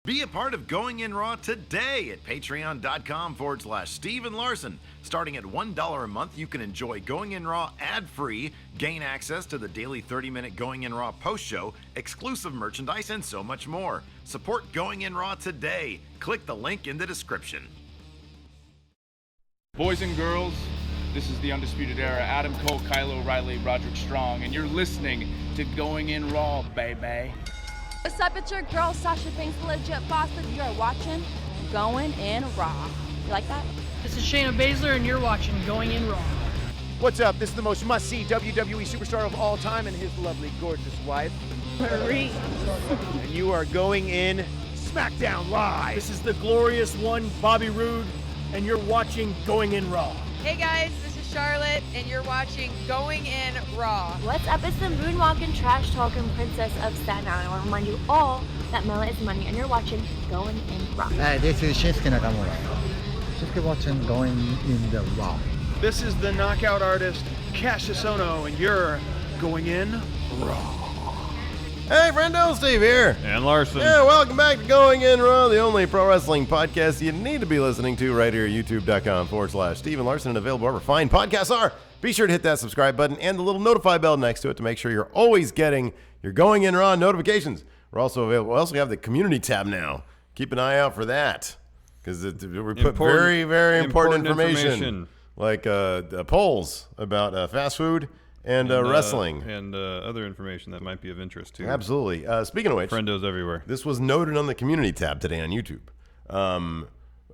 Be a part of Going In Raw today at patreon.com/Steven Larson. Starting at $1 a month, you can enjoy Going In Raw ad-free, gain access to the daily 30-minute Going In Raw post show, exclusive merchandise, and so much more. Support Going In Raw today. Click the link in the description. Boys and girls, this is the Undisputed Era. Adam Cole, Kyle O'Reilly, Roderick Strong, and you're listening to Going In Raw, baby. What's up, it's your girl Sasha Banks, the legit boss, and you're watching Going In Raw. You like that? This is Shayna Baszler, and you're watching Going In Raw. What's up? This is the most must-see WWE superstar of all time and his lovely, gorgeous wife, Marie. and you are going in Smackdown Live. This is the glorious one, Bobby Roode, and you're watching Going In Raw. Hey guys, this is Charlotte, and you're watching Going In Raw. What's up? It's the moonwalking, trash talking princess of Staten Island. I want to remind you all that Mela is money, and you're watching Going In Raw. Hi, this is Shinsuke Nakamura. Just keep watching Going In the Raw. This is the knockout artist, Cassius Ohno, and you're going in Raw. Hey, friendo, Steve here. And Larson. Yeah, welcome back to Going In Raw, the only pro wrestling podcast you need to be listening to right here at youtube.com/Steven Larson, and available wherever fine podcasts are. Be sure to hit that subscribe button and the little notify bell next to it to make sure you're always getting your Going In Raw notifications. We're also available. We also have the community tab now. Keep an eye out for that because we put very, very important information. Like polls about fast food and wrestling. And other information that might be of interest, too. Absolutely. Speaking of which. Friendos everywhere. This was noted on the community tab today on YouTube. Our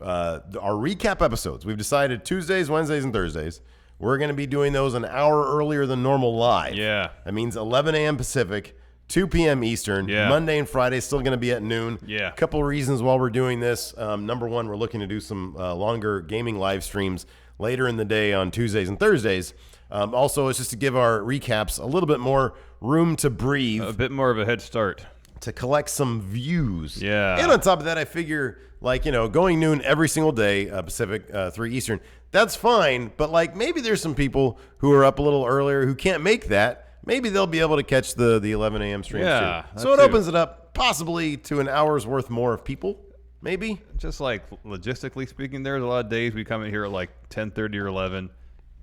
recap episodes, we've decided Tuesdays, Wednesdays, and Thursdays, we're going to be doing those an hour earlier than normal live. Yeah. That means 11 a.m. Pacific, 2 p.m. Eastern. Yeah. Monday and Friday still going to be at noon. Yeah. A couple of reasons while we're doing this. Number one, we're looking to do some longer gaming live streams later in the day on Tuesdays and Thursdays. Also, it's just to give our recaps a little bit more room to breathe. A bit more of a head start. To collect some views. Yeah. And on top of that, I figure, going noon every single day, Pacific, 3 Eastern, that's fine. But, maybe there's some people who are up a little earlier who can't make that. Maybe they'll be able to catch the 11 a.m. streams, yeah, too. So it opens it up possibly to an hour's worth more of people. Maybe. Just logistically speaking, there's a lot of days we come in here at 10:30 or 11,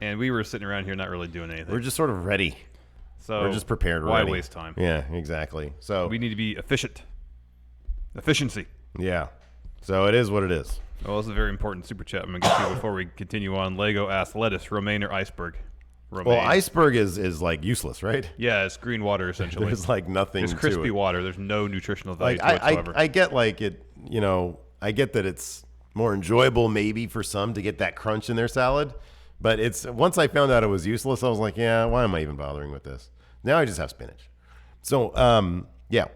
and we were sitting around here not really doing anything. We're just sort of ready. So we're just prepared. Why ready. Waste time? Yeah, exactly. So we need to be efficient. Efficiency. Yeah. So it is what it is. Well, this is a very important super chat I'm going to get to before we continue on. Lego asks, lettuce, romaine, or iceberg? Romaine. Well, iceberg is useless, right? Yeah, it's green water, essentially. There's nothing There's to crispy it. water. There's no nutritional value to it whatsoever. I get I get that it's more enjoyable maybe for some to get that crunch in their salad, but once I found out it was useless, I was like, yeah, why am I even bothering with this? Now I just have spinach. So,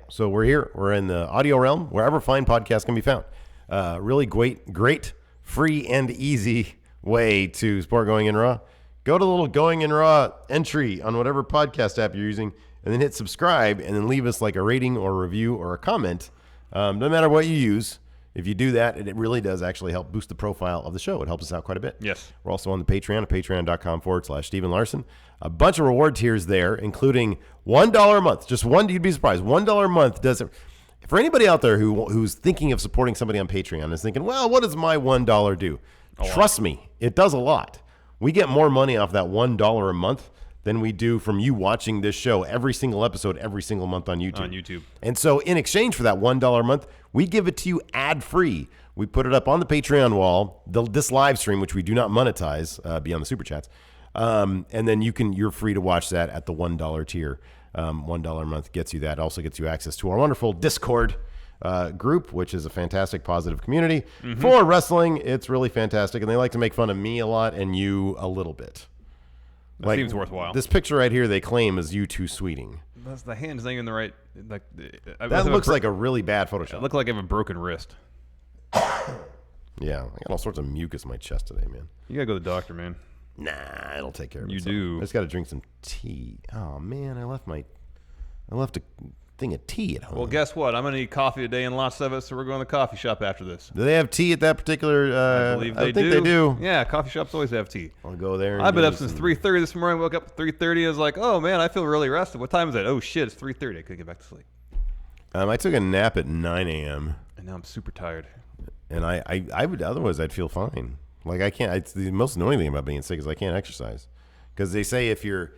so we're here. We're in the audio realm, wherever fine podcasts can be found. Really great, free and easy way to support Going In Raw. Go to the little Going In Raw entry on whatever podcast app you're using, and then hit subscribe, and then leave us a rating or a review or a comment. No matter what you use. If you do that, it really does actually help boost the profile of the show. It helps us out quite a bit. Yes. We're also on the Patreon at patreon.com/Steven Larson. A bunch of reward tiers there, including $1 a month. Just one, you'd be surprised. $1 a month does it. For anybody out there who's thinking of supporting somebody on Patreon and is thinking, well, what does my $1 do? Trust me, it does a lot. We get more money off that $1 a month than we do from you watching this show every single episode, every single month on YouTube. And so in exchange for that $1 a month, we give it to you ad-free. We put it up on the Patreon wall, this live stream, which we do not monetize beyond the Super Chats. And then you're free to watch that at the $1 tier. $1 a month gets you that. Also gets you access to our wonderful Discord group, which is a fantastic, positive community for wrestling. It's really fantastic. And they like to make fun of me a lot and you a little bit. That seems worthwhile. This picture right here, they claim is you two sweeting. That's the hand's not in the right. That looks like a really bad Photoshop. It looked like I have a broken wrist. Yeah, I got all sorts of mucus in my chest today, man. You gotta go to the doctor, man. Nah, it'll take care of it. You do. I just got to drink some tea. Oh man, I left a thing of tea at home. Well, guess what? I'm gonna need coffee today and lots of it, so we're going to the coffee shop after this. Do they have tea at that particular? I believe they do. They do. Yeah, coffee shops always have tea. I'll go there. I've been up since 3:30 this morning. Woke up at 3:30. I was like, oh man, I feel really rested. What time is it? Oh shit, it's 3:30. I couldn't get back to sleep. I took a nap at 9 a.m. And now I'm super tired. And I would, otherwise I'd feel fine. Like I can't, it's the most annoying thing about being sick is I can't exercise. Because they say if you're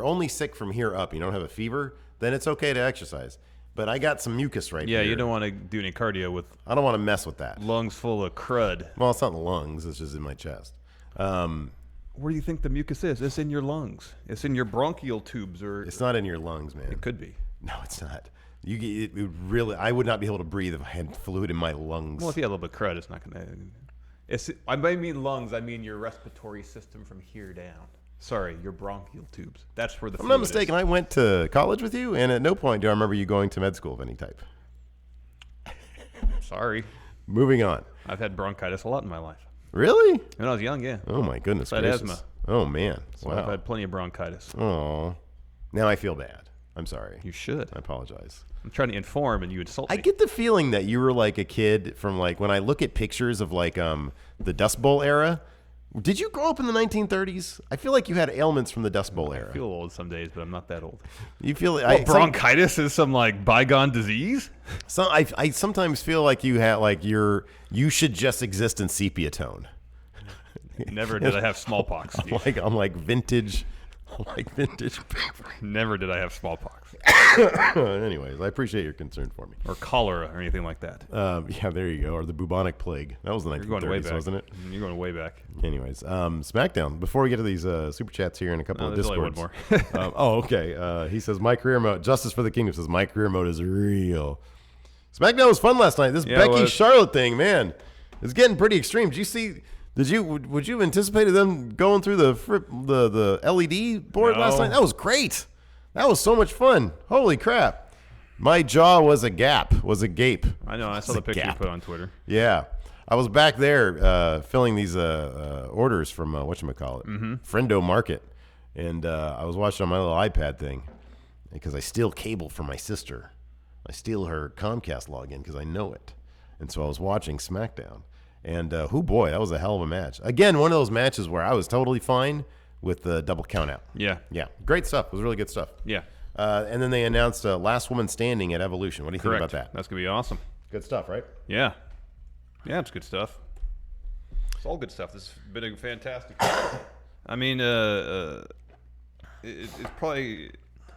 only sick from here up, you don't have a fever, then it's okay to exercise. But I got some mucus right here. Yeah, you don't want to do any cardio with. I don't want to mess with that. Lungs full of crud. Well, it's not in the lungs. It's just in my chest. Where do you think the mucus is? It's in your lungs. It's in your bronchial tubes, or it's not in your lungs, man. It could be. No, it's not. It would really. I would not be able to breathe if I had fluid in my lungs. Well, if you had a little bit of crud, it's not gonna. I mean lungs. I mean your respiratory system from here down. Sorry, your bronchial tubes. That's where the. I'm not mistaken. I went to college with you, and at no point do I remember you going to med school of any type. Sorry. Moving on. I've had bronchitis a lot in my life. Really? When I was young, yeah. Oh my goodness. I had asthma. Oh man. So wow. I've had plenty of bronchitis. Oh. Now I feel bad. I'm sorry. You should. I apologize. I'm trying to inform, and you insult me. I get the feeling that you were like a kid from like when I look at pictures of like the Dust Bowl era. Did you grow up in the 1930s? I feel like you had ailments from the Dust Bowl era. I feel old some days, but I'm not that old. You feel bronchitis is some like bygone disease? I sometimes feel like you had like you should just exist in sepia tone. Never did I have smallpox. I'm like vintage paper. Never did I have smallpox. Anyways, I appreciate your concern for me. Or cholera or anything like that. Yeah, there you go. Or the bubonic plague. That was the 1930s, wasn't it? You're going way back. Anyways, SmackDown. Before we get to these super chats here and a couple of Discords. Only one more. Oh, okay. He says, my career mode, Justice for the Kingdom says, my career mode is real. SmackDown was fun last night. This Becky Charlotte thing, man, it's getting pretty extreme. Did you see... Would you have anticipated them going through the LED board last night? That was great. That was so much fun. Holy crap. My jaw was a gape. I know. I saw the picture you put on Twitter. Yeah. I was back there filling these orders from whatchamacallit, Friendo Market. And I was watching on my little iPad thing because I steal cable from my sister. I steal her Comcast login because I know it. And so I was watching SmackDown. And boy, that was a hell of a match. Again, one of those matches where I was totally fine with the double count out. Yeah. Yeah. Great stuff. It was really good stuff. Yeah. And then they announced Last Woman Standing at Evolution. What do you think about that? That's going to be awesome. Good stuff, right? Yeah. Yeah, it's good stuff. It's all good stuff. This has been a fantastic. I mean, it's probably...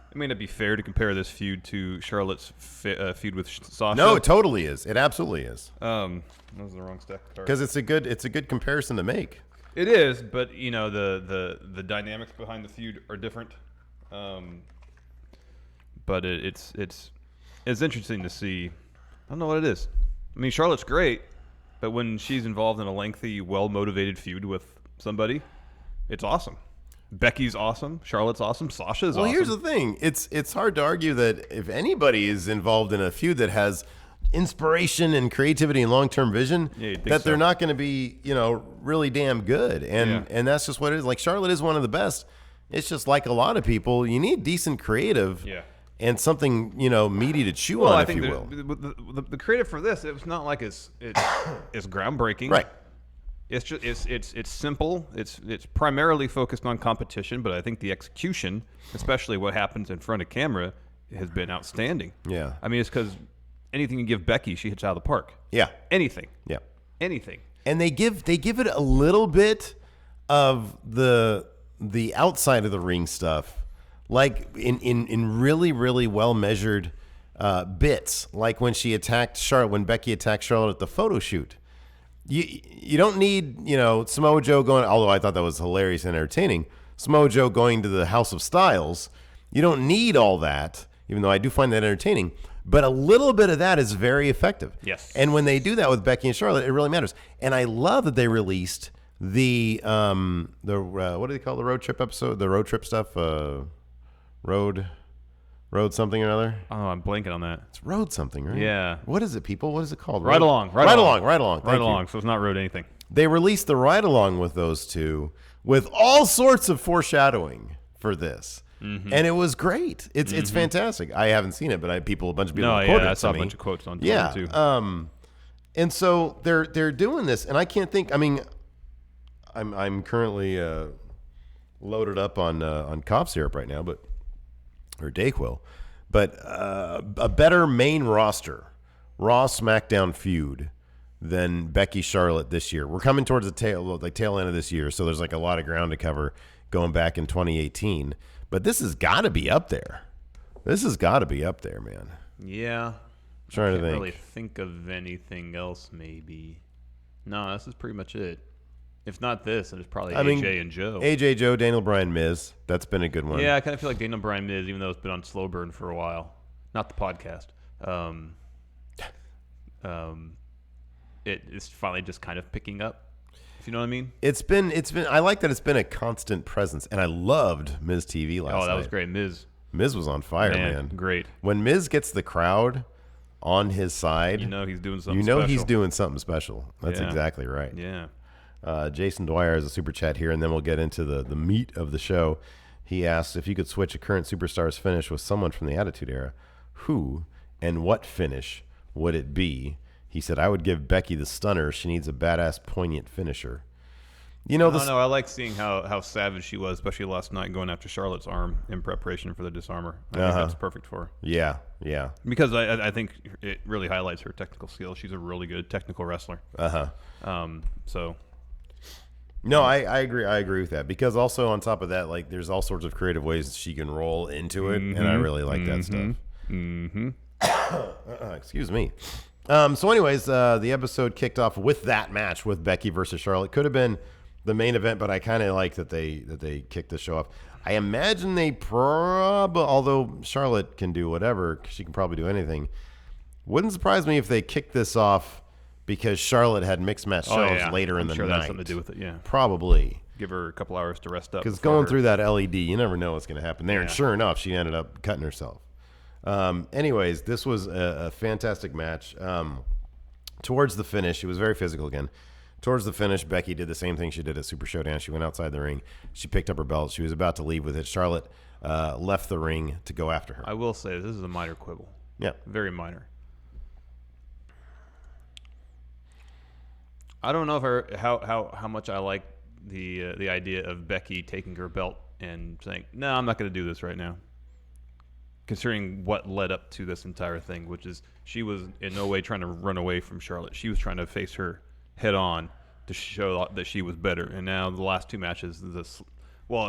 It may not be fair to compare this feud to Charlotte's feud with Sasha. No, it totally is. It absolutely is. That was the wrong stack. Because it's a good comparison to make. It is, but you know the dynamics behind the feud are different. But it's interesting to see. I don't know what it is. I mean, Charlotte's great, but when she's involved in a lengthy, well-motivated feud with somebody, it's awesome. Becky's awesome. Charlotte's awesome. Sasha's awesome. Well, here's the thing. It's hard to argue that if anybody is involved in a feud that has inspiration and creativity and long-term vision, that they're not going to be, really damn good. And that's just what it is. Like Charlotte is one of the best. It's just like a lot of people, you need decent creative and something, meaty to chew on, if you will. The creative for this, it was not like it's groundbreaking. Right. It's just it's simple. It's primarily focused on competition, but I think the execution, especially what happens in front of camera, has been outstanding. Yeah. I mean, it's because anything you give Becky, she hits out of the park. Yeah. Anything. Yeah. Anything. And they give it a little bit of the outside of the ring stuff, like in really, really well measured bits, like when she attacked Charlotte, when Becky attacked Charlotte at the photo shoot. You don't need, Samoa Joe going, although I thought that was hilarious and entertaining, Samoa Joe going to the House of Styles. You don't need all that, even though I do find that entertaining. But a little bit of that is very effective. Yes. And when they do that with Becky and Charlotte, it really matters. And I love that they released the what do they call the road trip episode? The road trip stuff? Road something or another? Oh, I'm blanking on that. It's road something, right? Yeah. What is it, people? What is it called? Ride along. Ride along. Thank you. So it's not road anything. They released the ride along with those two with all sorts of foreshadowing for this. Mm-hmm. And it was great. It's fantastic. I haven't seen it, but a bunch of people reported it. I saw a bunch of quotes on Twitter too. And so they're doing this, and I can't think. I mean, I'm currently loaded up on cough syrup right now, or Dayquil, but a better main roster, Raw SmackDown feud than Becky Charlotte this year. We're coming towards the tail end of this year, so there's like a lot of ground to cover going back in 2018. But this has got to be up there. This has got to be up there, man. Yeah. Trying to I can't think. really think of anything else, maybe. No, this is pretty much it. If not this, then it's probably AJ and Joe. AJ, Joe, Daniel Bryan, Miz. That's been a good one. Yeah, I kind of feel like Daniel Bryan Miz, even though it's been on slow burn for a while. Not the podcast. It's finally just kind of picking up. If you know what I mean? It's been. I like that it's been a constant presence, and I loved Miz TV last night. Oh, that was great. Miz was on fire, man. Great. When Miz gets the crowd on his side, you know he's doing something. He's doing something special. That's exactly right. Yeah. Jason Dwyer has a super chat here, and then we'll get into the meat of the show. He asks if you could switch a current superstar's finish with someone from the Attitude Era, who and what finish would it be? He said, I would give Becky the stunner. She needs a badass, poignant finisher. You know, I like seeing how savage she was, especially last night going after Charlotte's arm in preparation for the disarmor. I think that's perfect for her. Yeah. Because I think it really highlights her technical skill. She's a really good technical wrestler. So. No, I agree. I agree with that, because also on top of that, like, there's all sorts of creative ways she can roll into it, and I really like that stuff. Excuse me. So anyways, the episode kicked off with that match with Becky versus Charlotte. Could have been the main event, but I kind of like that they kicked the show off. I imagine they although Charlotte can do whatever, she can probably do anything. Wouldn't surprise me if they kicked this off because Charlotte had mixed match shows later in the night. That's something to do with it. Yeah, probably. Give her a couple hours to rest up. Because going through that LED, you never know what's going to happen there. And sure enough, she ended up cutting herself. Anyways, this was a fantastic match. Towards the finish, it was very physical again. Towards the finish, Becky did the same thing she did at Super Showdown. She went outside the ring. She picked up her belt. She was about to leave with it. Charlotte left the ring to go after her. I will say this is a minor quibble. Yeah. Very minor. I don't know if how much I like the idea of Becky taking her belt and saying, no, I'm not going to do this right now. Considering what led up to this entire thing, which is she was in no way trying to run away from Charlotte. She was trying to face her head on to show that she was better. And now the last two matches,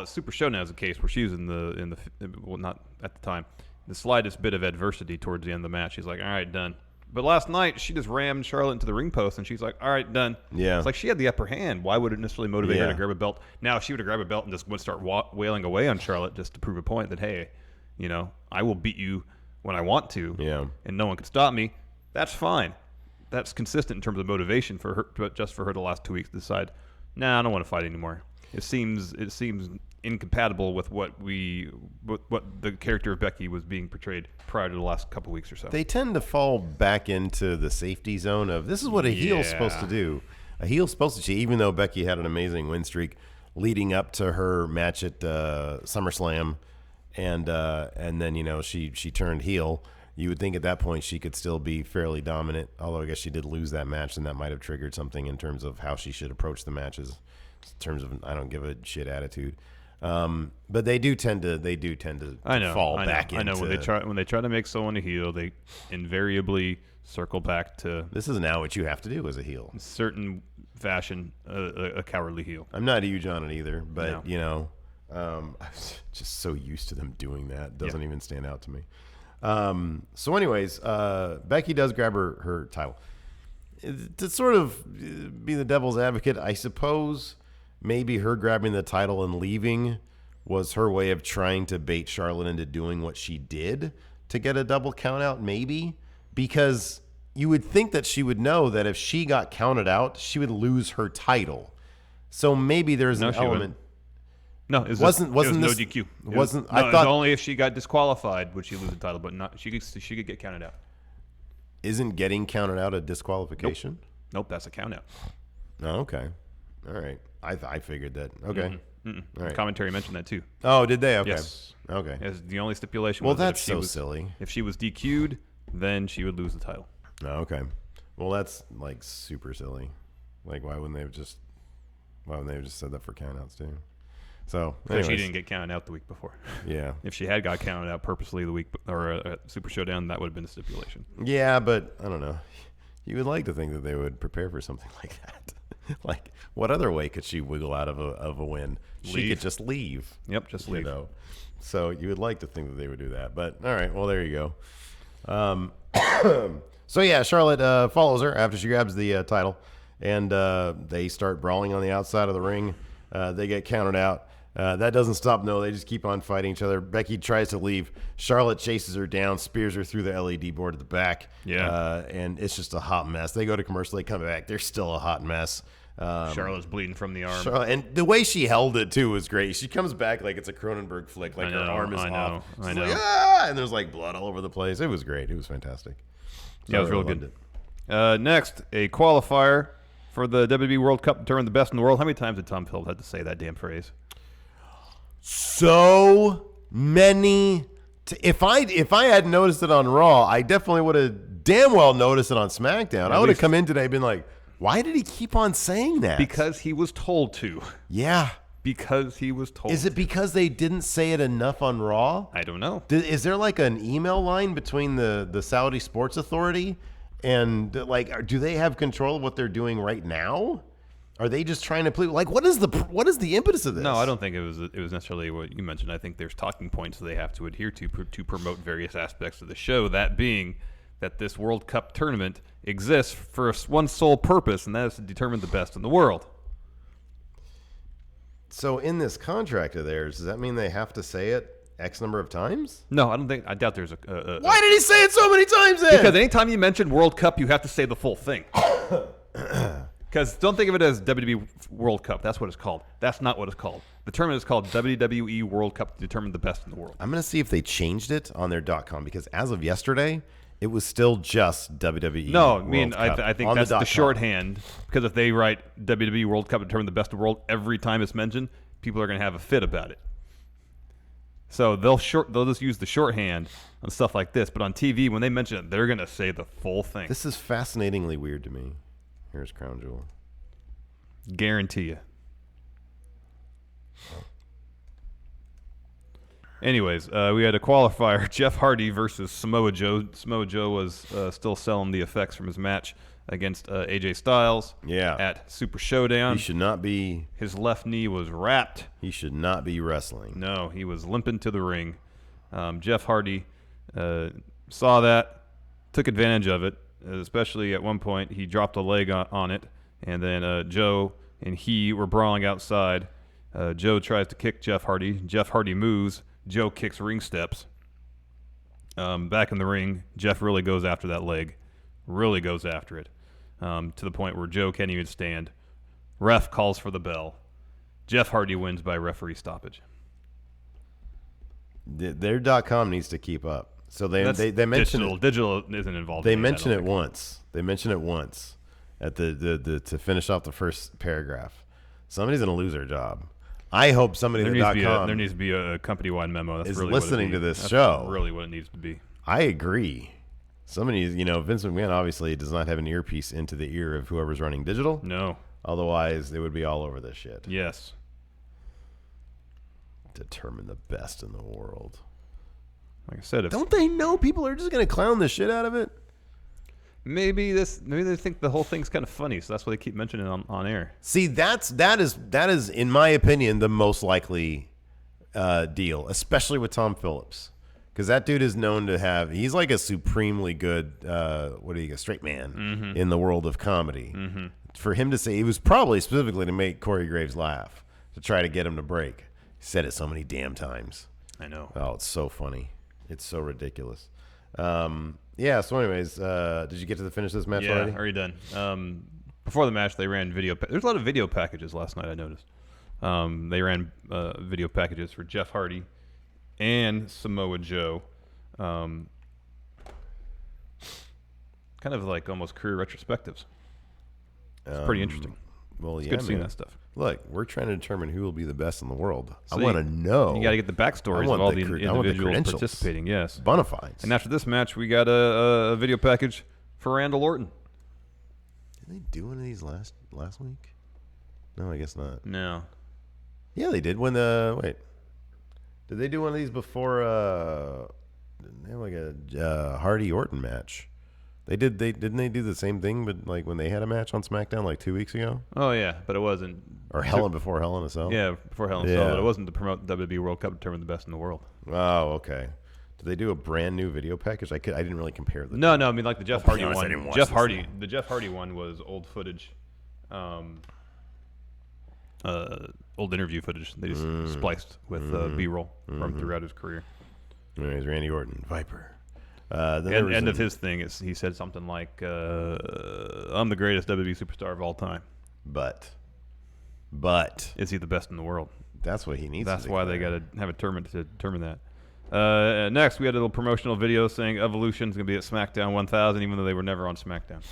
Super Showdown is a case where she was in the not at the time, the slightest bit of adversity towards the end of the match. She's like, all right, done. But last night, she just rammed Charlotte into the ring post, and she's like, all right, done. Yeah. It's like she had the upper hand. Why would it necessarily motivate her to grab a belt? Now, if she would have grabbed a belt and just would start wailing away on Charlotte just to prove a point that, hey, you know, I will beat you when I want to, and no one can stop me, that's fine. That's consistent in terms of motivation for her, but just for her the last 2 weeks to decide, nah, I don't want to fight anymore. It seems incompatible with what the character of Becky was being portrayed prior to the last couple weeks or so. They tend to fall back into the safety zone of this is what a heel's supposed to do. A heel's supposed to cheat, even though Becky had an amazing win streak leading up to her match at SummerSlam, and then she turned heel. You would think at that point she could still be fairly dominant, although I guess she did lose that match, and that might have triggered something in terms of how she should approach the matches. In terms of I don't give a shit attitude, but they do tend to fall back into. I know when they try to make someone a heel, they invariably circle back to this is now what you have to do as a heel. In certain fashion, a cowardly heel. I'm not huge on it either, but I'm just so used to them doing that. It doesn't even stand out to me. So anyways, Becky does grab her title. To sort of be the devil's advocate, I suppose maybe her grabbing the title and leaving was her way of trying to bait Charlotte into doing what she did to get a double count out, maybe, because you would think that she would know that if she got counted out, she would lose her title. So maybe there's an element. No, it wasn't no this, DQ. I thought only if she got disqualified would she lose the title, but not she could get counted out. Isn't getting counted out a disqualification? Nope, that's a count out. Oh, okay. All right. I figured that. Okay. All right. Commentary mentioned that too. Oh, did they? Okay. Yes. Okay. As the only stipulation well, was that's that silly. If she was DQ'd, then she would lose the title. Oh, okay. Well, that's like super silly. Like, why wouldn't they have just said that for countouts too? So She anyways. didn't get counted out the week before. Yeah. If she had got counted out purposely the week or at Super Showdown, that would have been a stipulation. Yeah, but I don't know. You would like to think that they would prepare for something like that. Like, what other way could she wiggle out of a win? She Leave. could just leave. Yep, just leave. You know? So you would like to think that they would do that. But all right, well, there you go. So yeah, Charlotte follows her after she grabs the title, and they start brawling on the outside of the ring. They get counted out. That doesn't stop. No, they just keep on fighting each other. Becky tries to leave. Charlotte chases her down, spears her through the LED board at the back. Yeah. And it's just a hot mess. They go to commercial. They come back. They're still a hot mess. Charlotte's bleeding from the arm. And the way she held it, too, was great. She comes back like it's a Cronenberg flick. Like her arm is off. I know. Like, ah! And there's like blood all over the place. It was great. It was fantastic. Yeah, it was real good. Next, a qualifier for the WWE World Cup to determine the best in the world. How many times did Tom Phillips have to say that damn phrase? So many. If I had noticed it on Raw, I definitely would have damn well noticed it on SmackDown. I would have come in today and been like, why did he keep on saying that? Because he was told to. Yeah. Because he was told. Is it because they didn't say it enough on Raw? I don't know. Is there like an email line between the Saudi Sports Authority and like, do they have control of what they're doing right now? Are they just trying to play? Like, what is the impetus of this? No, I don't think it was necessarily what you mentioned. I think there's talking points they have to adhere to promote various aspects of the show. That being that this World Cup tournament exists for one sole purpose, and that is to determine the best in the world. So in this contract of theirs, does that mean they have to say it X number of times? No, I doubt there's a Why did he say it so many times then? Because anytime you mention World Cup, you have to say the full thing. Because don't think of it as WWE World Cup. That's what it's called. That's not what it's called. The tournament is called WWE World Cup to determine the best in the world. I'm going to see if they changed it on their .com, because as of yesterday, it was still just WWE. No, World I mean, Cup I think on that's the .com. shorthand, because if they write WWE World Cup to determine the best of the world every time it's mentioned, people are going to have a fit about it. So they'll just use the shorthand on stuff like this. But on TV, when they mention it, they're going to say the full thing. This is fascinatingly weird to me. Here's Crown Jewel. Guarantee you. Anyways, we had a qualifier, Jeff Hardy versus Samoa Joe. Samoa Joe was still selling the effects from his match against AJ Styles at Super Showdown. He should not be. His left knee was wrapped. He should not be wrestling. No, he was limping to the ring. Jeff Hardy saw that, took advantage of it, especially at one point he dropped a leg on it, and then Joe and he were brawling outside. Joe tries to kick Jeff Hardy. Jeff Hardy moves. Joe kicks ring steps. Back in the ring, Jeff really goes after that leg. Really goes after it. To the point where Joe can't even stand. Ref calls for the bell. Jeff Hardy wins by referee stoppage. Their .com needs to keep up. So they mention digital isn't involved. They mention it once. They mention it once at the to finish off the first paragraph. Somebody's gonna lose their job. I hope somebody there at needs .com there needs to be a company-wide memo. That's is really listening what it to this That's show. Really, what it needs to be. I agree. Somebody, Vince McMahon obviously does not have an earpiece into the ear of whoever's running digital. No. Otherwise, they would be all over this shit. Yes. Determine the best in the world. Like I said, don't they know people are just going to clown the shit out of it? Maybe they think the whole thing's kind of funny, so that's why they keep mentioning it on air. See, that is in my opinion the most likely deal, especially with Tom Phillips, because that dude is known to have. He's like a supremely good straight man in the world of comedy. Mm-hmm. For him to say, it was probably specifically to make Corey Graves laugh, to try to get him to break. He said it so many damn times. I know. Oh, it's so funny. It's so ridiculous. Yeah, so anyways, did you get to the finish of this match already? Yeah, already done. Before the match, they ran video. There's a lot of video packages last night, I noticed. They ran video packages for Jeff Hardy and Samoa Joe. Kind of like almost career retrospectives. It's pretty interesting. Well, it's yeah, good seeing that stuff. Look, we're trying to determine who will be the best in the world. So I want to know. You got to get the backstories of all the individuals participating. Yes, bonafides. And after this match, we got a video package for Randall Orton. Did they do one of these last week? No, I guess not. No. Yeah, they did. When did they do one of these before? Didn't they have like a Hardy Orton match? Didn't they do the same thing? But like when they had a match on SmackDown like 2 weeks ago. Oh yeah, but it wasn't. Or before Hell in a Cell. Yeah, before Hell in a Cell. But it wasn't to promote the WWE World Cup to determine the best in the world. Oh, okay. Did they do a brand new video package? I didn't really compare the. No. I mean, like the Jeff Hardy one. The Jeff Hardy one was old footage, old interview footage. They just spliced with B-roll from throughout his career. Anyways, Randy Orton, Viper. End of his thing is he said something like, "I'm the greatest WWE superstar of all time." But is he the best in the world? That's what he needs. That's why they got to have a tournament to determine that. Next, we had a little promotional video saying Evolution's going to be at SmackDown 1000, even though they were never on SmackDown.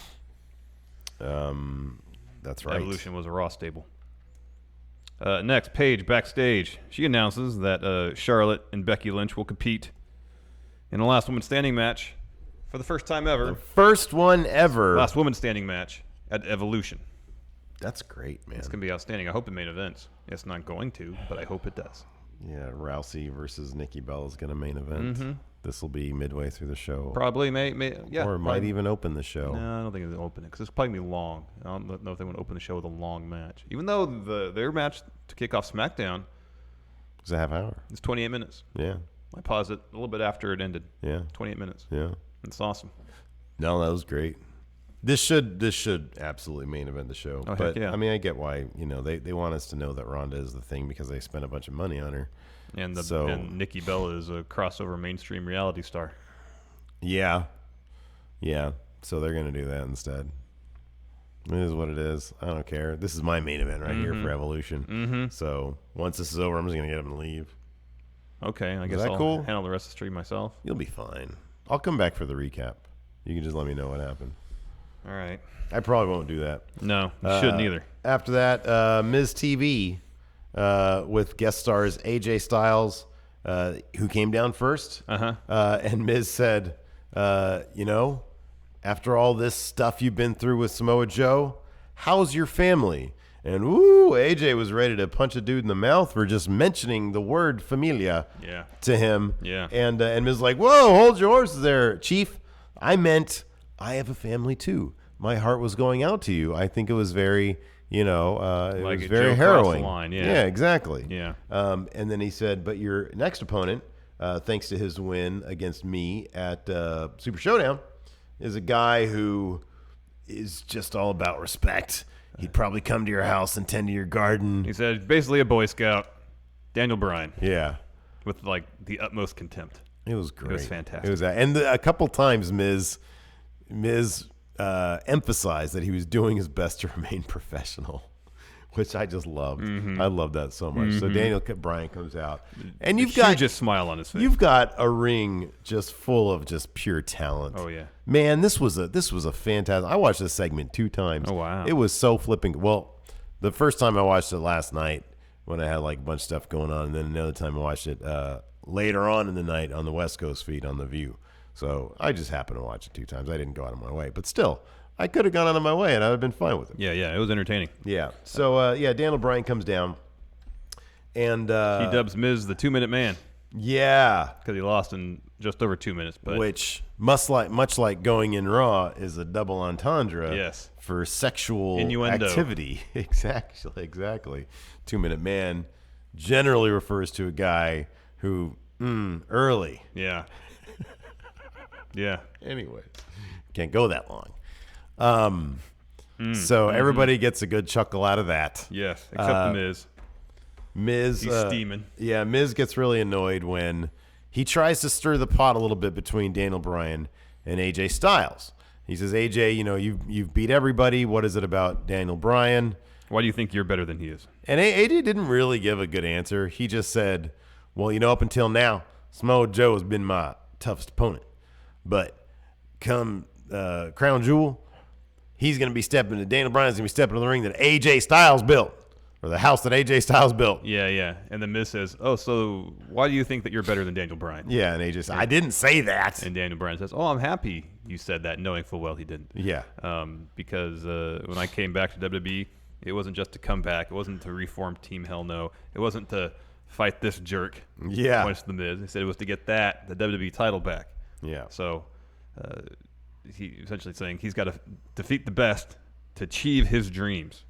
That's right. Evolution was a Raw stable. Next, Paige backstage. She announces that Charlotte and Becky Lynch will compete in the last woman standing match for the first time ever. The first one ever. Last woman standing match at Evolution. That's great, man. It's going to be outstanding. I hope it main events. It's not going to, but I hope it does. Yeah, Rousey versus Nikki Bella is going to main event. Mm-hmm. This will be midway through the show. Probably, yeah. Or it might even open the show. No, I don't think it'll open it because it's probably going to be long. I don't know if they want to open the show with a long match. Even though their match to kick off SmackDown is a half hour. It's 28 minutes. Yeah. I paused it a little bit after it ended. Yeah. 28 minutes. Yeah. It's awesome. No, that was great. This should absolutely main event the show. Oh, but heck yeah. I mean, I get why they want us to know that Ronda is the thing because they spent a bunch of money on her. And Nikki Bella is a crossover mainstream reality star. Yeah. Yeah. So they're gonna do that instead. It is what it is. I don't care. This is my main event right here for Evolution. Mm-hmm. So once this is over, I'm just gonna get up and leave. Okay, I guess I'll handle the rest of the stream myself. You'll be fine. I'll come back for the recap. You can just let me know what happened. All right. I probably won't do that. No, you shouldn't either. After that, Ms. TV with guest stars AJ Styles, who came down first. And Miz said, after all this stuff you've been through with Samoa Joe, how's your family? And AJ was ready to punch a dude in the mouth for just mentioning the word familia to him. Yeah. And Miz was like, whoa, hold your horses there, Chief. I meant I have a family too. My heart was going out to you. I think it was very, it was very harrowing. Line, yeah, exactly. Yeah. And then he said, but your next opponent, thanks to his win against me at Super Showdown, is a guy who is just all about respect. He'd probably come to your house and tend to your garden. He said, basically a Boy Scout, Daniel Bryan. Yeah. With like the utmost contempt. It was great. It was fantastic. It was, and a couple times Miz emphasized that he was doing his best to remain professional, which I just loved. Mm-hmm. I love that so much. So Daniel Bryan comes out, and you've got just smile on his face. You've got a ring just full of just pure talent. Oh yeah, man, this was a fantastic. I watched this segment 2 times. Oh wow, it was so flipping. Well, the first time I watched it last night when I had like a bunch of stuff going on, and then another time I watched it later on in the night on the West Coast feed on The View. So I just happened to watch it 2 times. I didn't go out of my way, but still, I could have gone out of my way and I'd have been fine with it. Yeah, it was entertaining. Yeah. So Daniel Bryan comes down, and he dubs Miz the 2-minute man. Yeah, because he lost in just over 2 minutes. But which much like going in Raw is a double entendre. Yes. For sexual innuendo activity. Exactly. 2-minute man generally refers to a guy who early. Yeah. Yeah. Anyways, can't go that long. So everybody gets a good chuckle out of that. Yes, except the Miz. Miz, he's steaming. Yeah, Miz gets really annoyed when he tries to stir the pot a little bit between Daniel Bryan and AJ Styles. He says, AJ, you've beat everybody. What is it about Daniel Bryan? Why do you think you're better than he is? And AJ didn't really give a good answer. He just said, well, up until now, Samoa Joe has been my toughest opponent. But come Crown Jewel, he's going to be stepping to Daniel Bryan's going to be stepping to the ring that AJ Styles built, or the house that AJ Styles built. Yeah. And then Miz says, oh, so why do you think that you're better than Daniel Bryan? Yeah, and AJ says, I didn't say that. And Daniel Bryan says, oh, I'm happy you said that, knowing full well he didn't. Yeah. Because when I came back to WWE, It wasn't just to come back. It wasn't to reform Team Hell No. It wasn't to fight this jerk. Yeah. Points to the Miz. He said it was to get the WWE title back. Yeah. So he essentially saying he's got to defeat the best to achieve his dreams.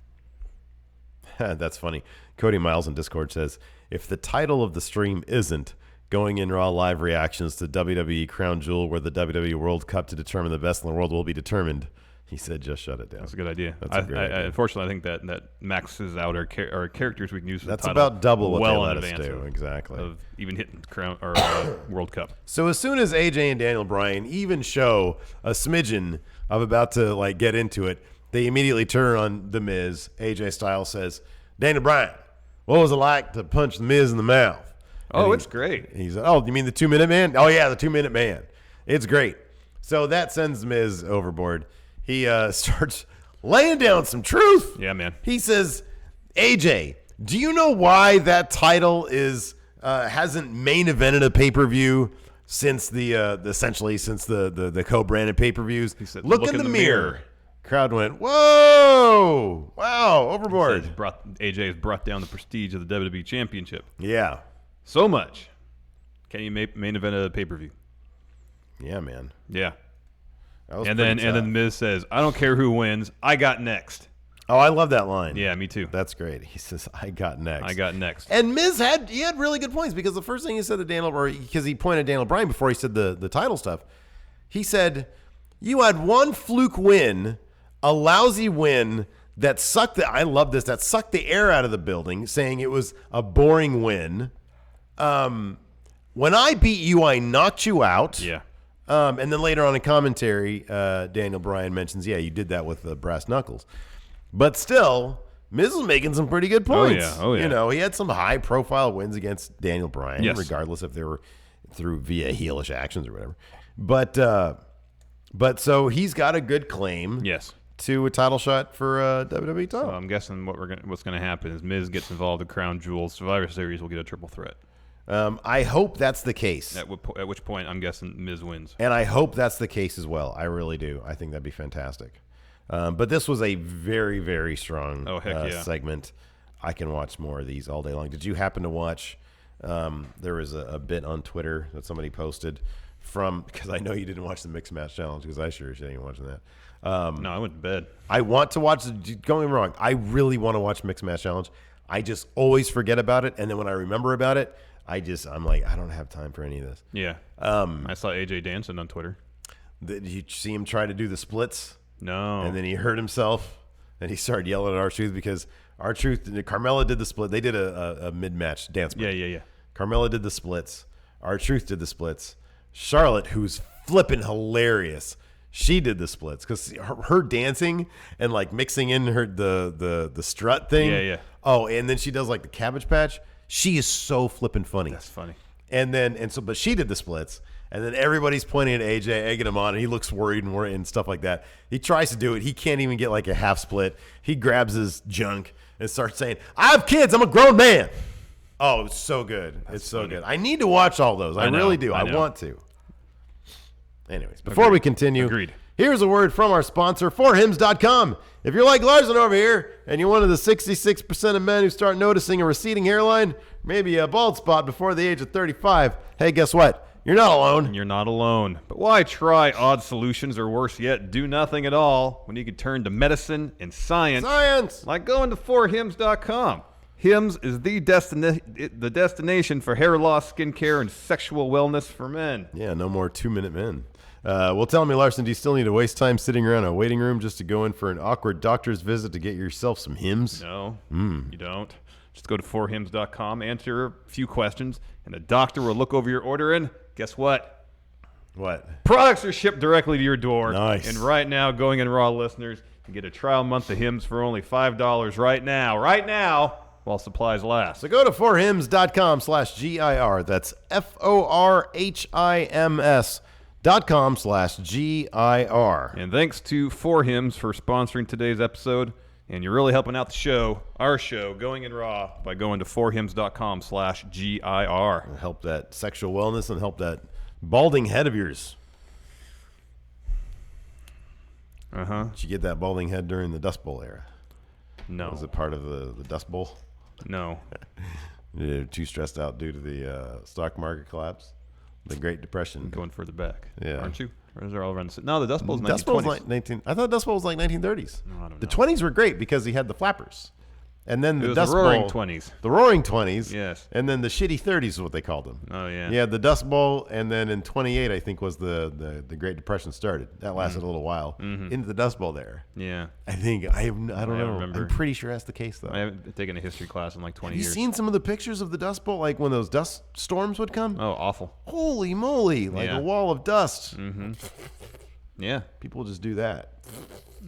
That's funny. Cody Miles in Discord says, if the title of the stream isn't Going in Raw live reactions to WWE Crown Jewel, where the WWE World Cup to determine the best in the world will be determined, he said, just shut it down. That's a good idea. That's a great idea. Unfortunately, I think that maxes out our characters we can use for That's the title about double what well they in let us advance do. Exactly. of even hitting Crown or World Cup. So as soon as AJ and Daniel Bryan even show a smidgen of about to like get into it, they immediately turn on The Miz. AJ Styles says, Daniel Bryan, what was it like to punch The Miz in the mouth? Oh, it's great. He said, oh, you mean the 2-minute man? Oh, yeah, the 2-minute man. It's great. So that sends Miz overboard. He starts laying down some truth. Yeah, man. He says, AJ, do you know why that title is hasn't main evented a pay-per-view since essentially since the co-branded pay-per-views? He said, look in the mirror. Crowd went, whoa, wow, overboard. AJ has brought down the prestige of the WWE Championship. Yeah. So much. Can you main event a pay-per-view? Yeah, man. Yeah. And then Miz says, I don't care who wins. I got next. Oh, I love that line. Yeah, me too. That's great. He says, I got next. I got next. And Miz had really good points because the first thing he said to Daniel, or because he pointed at Daniel Bryan before he said the title stuff, he said, you had one fluke win, a lousy win that sucked I love this, that sucked the air out of the building, saying it was a boring win. When I beat you, I knocked you out. Yeah. And then later on in commentary, Daniel Bryan mentions, yeah, you did that with the brass knuckles. But still, Miz was making some pretty good points. Oh, yeah. You know, he had some high-profile wins against Daniel Bryan, yes, regardless if they were through via heelish actions or whatever. But so he's got a good claim. Yes. To a title shot for WWE title. So I'm guessing what's going to happen is Miz gets involved in Crown Jewel. Survivor Series will get a triple threat. I hope that's the case. At which point, I'm guessing Miz wins. And I hope that's the case as well. I really do. I think that'd be fantastic. But this was a very, very strong segment. I can watch more of these all day long. Did you happen to watch? There was a bit on Twitter that somebody posted because I know you didn't watch the Mixed Match Challenge because I sure ain't watching that. No, I went to bed. I want to watch. Don't get me wrong. I really want to watch Mixed Match Challenge. I just always forget about it, and then when I remember about it, I'm like, I don't have time for any of this. Yeah. I saw AJ dancing on Twitter. Did you see him try to do the splits? No. And then he hurt himself, and he started yelling at R-Truth because R-Truth, Carmella did the split. They did a mid-match dance. Yeah. Carmella did the splits. R-Truth did the splits. Charlotte, who's flipping hilarious, she did the splits because her dancing and like mixing in the strut thing. Yeah. Oh, and then she does like the Cabbage Patch. She is so flipping funny. That's funny. But she did the splits, and then everybody's pointing at AJ, egging him on, and he looks worried and stuff like that. He tries to do it. He can't even get like a half split. He grabs his junk and starts saying, "I have kids. I'm a grown man." Oh, it's so good. It's so good. I need to watch all those. I really do. I want to. Anyways, before we continue, here's a word from our sponsor, forhims.com. If you're like Larson over here and you're one of the 66% of men who start noticing a receding hairline, maybe a bald spot before the age of 35, hey, guess what? You're not alone. You're not alone. But why try odd solutions or worse yet, do nothing at all when you can turn to medicine and science? Science! Like going to forhims.com. Hims is the destination for hair loss, skincare, and sexual wellness for men. Yeah, no more 2-minute men. Well, tell me, Larson, do you still need to waste time sitting around a waiting room just to go in for an awkward doctor's visit to get yourself some Hims? No, you don't. Just go to forhims.com, answer a few questions, and the doctor will look over your order and guess what? What? Products are shipped directly to your door. Nice. And right now, Going In Raw listeners can get a trial month of Hims for only $5 right now, while supplies last. So go to forhims.com/GIR. That's forhims.com/GIR. And thanks to 4Hims for sponsoring today's episode. And you're really helping out the show, our show, Going In Raw, by going to forhims.com/GIR. Help that sexual wellness and help that balding head of yours. Uh-huh. Did you get that balding head during the Dust Bowl era? No. Was it part of the Dust Bowl? No. They're too stressed out due to the stock market collapse, the Great Depression. Going further back. Yeah. Aren't you? Or is it all around No, the Dust Bowl's 1920s. Dust Bowl's like 19. I thought Dust Bowl was like 1930s. No, I don't The know. 20s were great because he had the flappers. And then the was Dust the Roaring Bowl, 20s. The Roaring 20s. Yes. And then the shitty 30s is what they called them. Oh, yeah. Yeah, the Dust Bowl, and then in 28, I think, was the Great Depression started. That lasted a little while. Into the Dust Bowl there. Yeah. I think, I don't know. remember. I'm pretty sure that's the case, though. I haven't taken a history class in like 20 Have you years. seen some of the pictures of the Dust Bowl, like when those dust storms would come? Oh, awful. Holy moly, like Yeah. a wall of dust. Mm-hmm. Yeah. People just do that.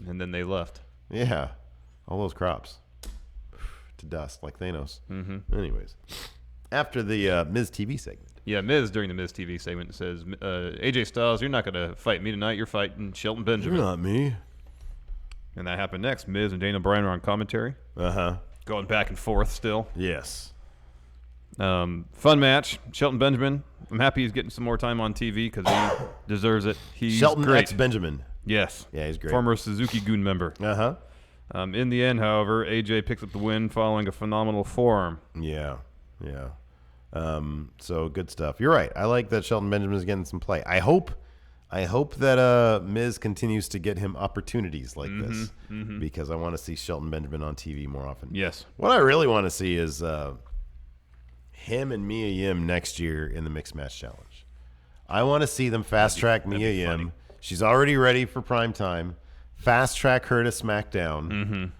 And then they left. Yeah. All those crops. To dust, like Thanos. Anyways. After the Miz TV segment. Yeah, Miz during the Miz TV segment says, AJ Styles, you're not going to fight me tonight. You're fighting Shelton Benjamin. You're not me. And that happened next. Miz and Daniel Bryan are on commentary. Uh-huh. Going back and forth still. Yes. Fun match. Shelton Benjamin. I'm happy he's getting some more time on TV because he deserves it. He's Shelton great. X Benjamin. Yes. Yeah, he's great. Former Suzuki Goon member. Uh-huh. In the end, however, AJ picks up the win following a phenomenal forearm. Yeah. Yeah. So good stuff. You're right. I like that Shelton Benjamin is getting some play. I hope that Miz continues to get him opportunities like this because I want to see Shelton Benjamin on TV more often. Yes. What I really want to see is him and Mia Yim next year in the Mixed Match Challenge. I want to see them fast track Mia Yim. funny. She's already ready for prime time. Fast track her to SmackDown.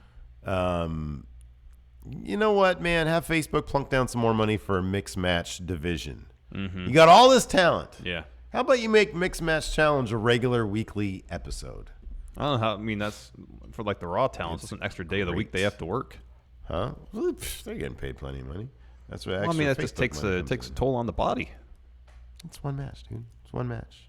You know what, man? Have Facebook plunk down some more money for a mixed match division. You got all this talent. Yeah. How about you make Mixed Match Challenge a regular weekly episode? I don't know how. I mean, that's for like the Raw talents. It's an extra day of the week they have to work. Huh? Well, they're getting paid plenty of money. That's what. Well, I mean, that extra just Facebook money takes comes a toll on the body. in. It's one match, dude. It's one match.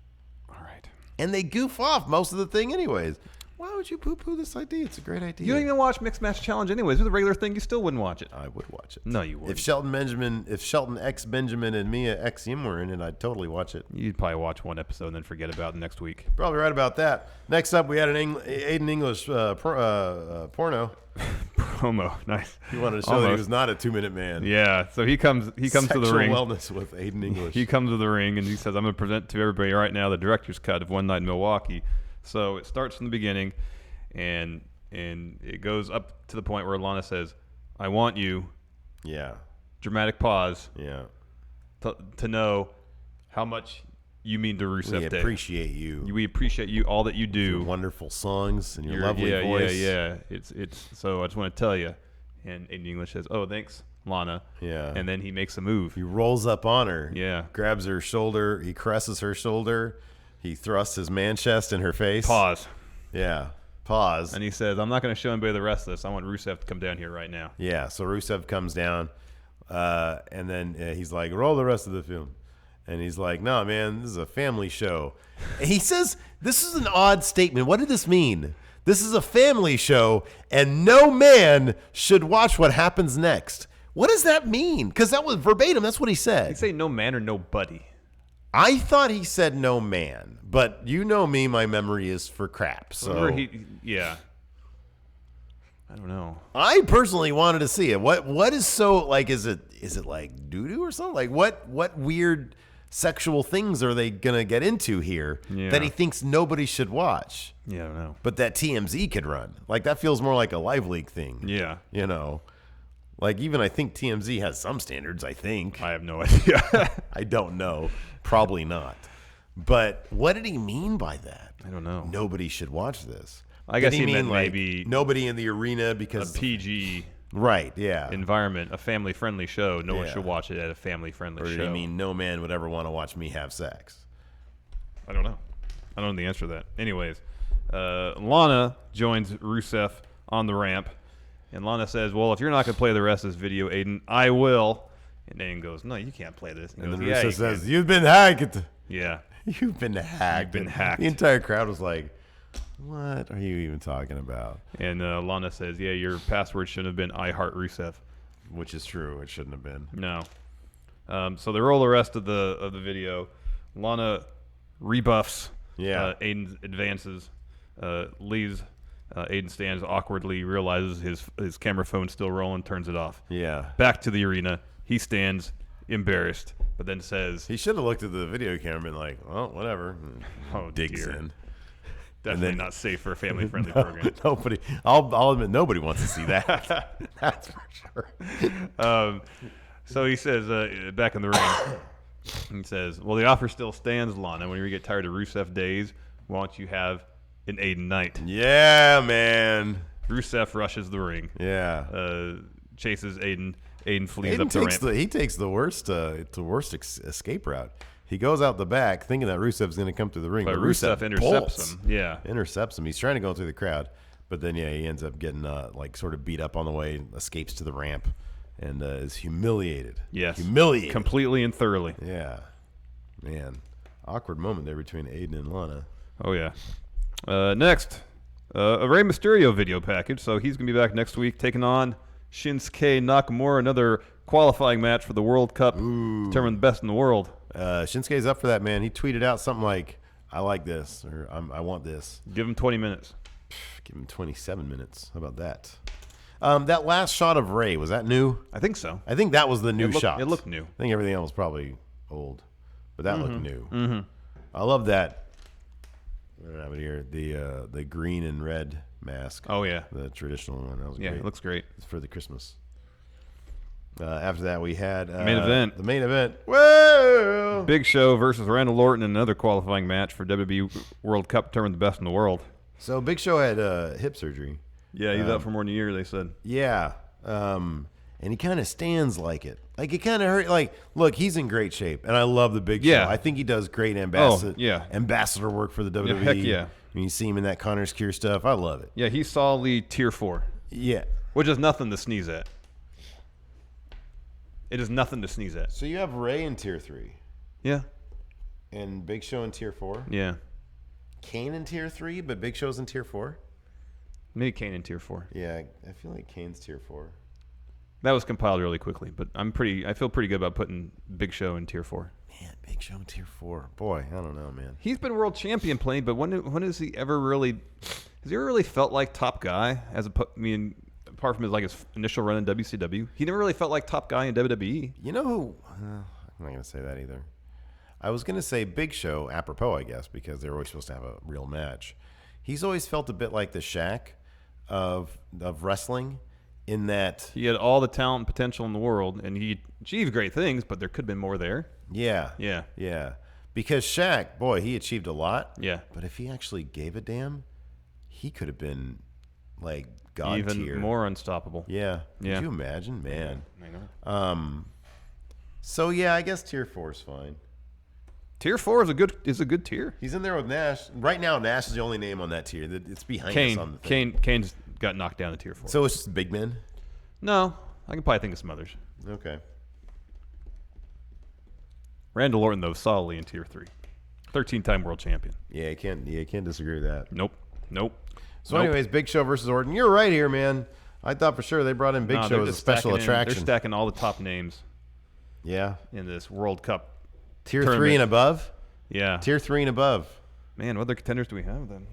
All right. And they goof off most of the thing anyways. Why would you poo-poo this idea? It's a great idea. You don't even watch Mixed Match Challenge anyways. If it was a regular thing, you still wouldn't watch it. I would watch it. No, you wouldn't. If Shelton X Benjamin and Mia X Yim were in it, I'd totally watch it. You'd probably watch one episode and then forget about it next week. Probably right about that. Next up, we had an Aiden English porno. Promo, nice. He wanted to show that he was not a 2-minute man. Yeah, so he comes to the Sexual ring. wellness with Aiden English. He comes to the ring and he says, "I'm going to present to everybody right now the director's cut of One Night in Milwaukee." So it starts from the beginning, and it goes up to the point where Lana says, "I want you." Yeah. Dramatic pause. Yeah. To know how much you mean to Rusev We Day. appreciate you. We appreciate you, all that you do. Your wonderful songs and your lovely voice. Yeah. It's so I just want to tell you. And Aiden English says, "Oh, thanks, Lana." Yeah. And then he makes a move. He rolls up on her. Yeah. Grabs her shoulder. He caresses her shoulder. He thrusts his man chest in her face. Pause. Yeah. Pause. And he says, "I'm not going to show anybody the rest of this. I want Rusev to come down here right now." Yeah. So Rusev comes down, and then he's like, "Roll the rest of the film." And he's like, "No, man, this is a family show." And he says, "This is an odd statement. What did this mean? This is a family show, and no man should watch what happens next." What does that mean? Because that was verbatim. That's what he said. Did he say no man or nobody? I thought he said no man, but you know me, my memory is for crap. So Yeah. I don't know. I personally wanted to see it. What is so like? Is it like doo doo or something? Like what weird sexual things are they gonna get into here that he thinks nobody should watch? Yeah, I don't know. But that TMZ could run. Like that feels more like a Live League thing. Yeah. You know. Like even I think TMZ has some standards, I think. I have no idea. I don't know. Probably not. But what did he mean by that? I don't know. Nobody should watch this. I guess Did he mean meant like maybe nobody in the arena because a PG right, yeah. environment, a family-friendly show. No one Yeah. should watch it at a family-friendly Or show. did he mean no man would ever want to watch me have sex? I don't know. I don't know the answer to that. Anyways, Lana joins Rusev on the ramp, and Lana says, "Well, if you're not going to play the rest of this video, Aiden, I will." And Aiden goes, "No, you can't play this." And goes, then "Yeah, Rusev you says, can." "You've been hacked." Yeah. You've been hacked. You've been hacked. The entire crowd was like, "What are you even talking about?" And Lana says, "Yeah, your password shouldn't have been I Heart Rusev." Which is true. It shouldn't have been. No. So they roll the rest of the video. Lana rebuffs. Yeah. Aiden advances, leaves Aiden stands awkwardly, realizes his camera phone's still rolling, turns it off. Yeah. Back to the arena. He stands embarrassed, but then says... He should have looked at the video camera and been like, well, whatever. Oh, digs dear. in. Definitely not safe for a family-friendly program. Nobody. I'll admit nobody wants to see that. That's for sure. So he says, back in the ring, he says, well, the offer still stands, Lana. When you get tired of Rusev days, why don't you have an Aiden night? Yeah, man. Rusev rushes the ring. Yeah. Chases Aiden. Aiden flees Aiden up the ramp. he takes the worst escape route. He goes out the back thinking that Rusev's going to come through the ring. But Rusev intercepts him. Yeah. Intercepts him. He's trying to go through the crowd. But then, he ends up getting sort of beat up on the way, escapes to the ramp, and is humiliated. Yes. Humiliated. Completely and thoroughly. Yeah. Man. Awkward moment there between Aiden and Lana. Oh, yeah. Next, a Rey Mysterio video package. So he's going to be back next week taking on Shinsuke Nakamura, another qualifying match for the World Cup. Determine the best in the world. Shinsuke's up for that, man. He tweeted out something like, I like this, or I want this. Give him 20 minutes. Give him 27 minutes. How about that? That last shot of Ray, was that new? I think so. I think that was the new shot. It looked new. I think everything else was probably old, but that looked new. Mm-hmm. I love that. I don't have it here. The green and red mask. Oh, yeah. The traditional one. That was Yeah, great. it looks great. It's for the Christmas. After that, we had main event. The main event. Whoa! Big Show versus Randall Orton in another qualifying match for WWE World Cup, determine the best in the world. So Big Show had hip surgery. Yeah, he's out for more than a year, they said. Yeah. And he kind of stands like it. Like, it kind of hurt. Like, look, he's in great shape, and I love the Big Show. Yeah. I think he does great ambassador work for the WWE. Heck yeah. When you see him in that Connor's Cure stuff, I love it. Yeah, he's solidly tier 4. Yeah. Which is nothing to sneeze at. It is nothing to sneeze at. So you have Ray in tier 3. Yeah. And Big Show in tier 4. Yeah. Kane in tier 3, but Big Show's in tier 4. Maybe Kane in tier 4. Yeah, I feel like Kane's tier 4. That was compiled really quickly, but I feel pretty good about putting Big Show in tier 4. Man, Big Show in tier 4. Boy, I don't know, man. He's been world champion playing, but when has he ever really? Has he ever really felt like top guy? Apart from his initial run in WCW, he never really felt like top guy in WWE. You know who? I'm not going to say that either. I was going to say Big Show, apropos, I guess, because they're always supposed to have a real match. He's always felt a bit like the Shaq of wrestling, in that he had all the talent and potential in the world, and he achieved great things, but there could have been more there. Yeah. Yeah. Yeah. Because Shaq, boy, he achieved a lot. Yeah. But if he actually gave a damn, he could have been like God even tier. More unstoppable. Yeah. Yeah. Could you imagine, man? I know. So yeah, I guess tier 4 is fine. Tier 4 is a good tier. He's in there with Nash. Right now, Nash is the only name on that tier. It's behind us on the thing. Kane's got knocked down to tier 4. So it's just big men? No, I can probably think of some others. Okay. Randall Orton, though, solidly in tier 3. 13-time world champion. Yeah, can't disagree with that. Nope. So anyways, Big Show versus Orton. You're right here, man. I thought for sure they brought in Big Show as a special attraction. They're stacking all the top names. Yeah. In this World Cup. Tier 3 and above? Yeah. Tier 3 and above. Man, what other contenders do we have then?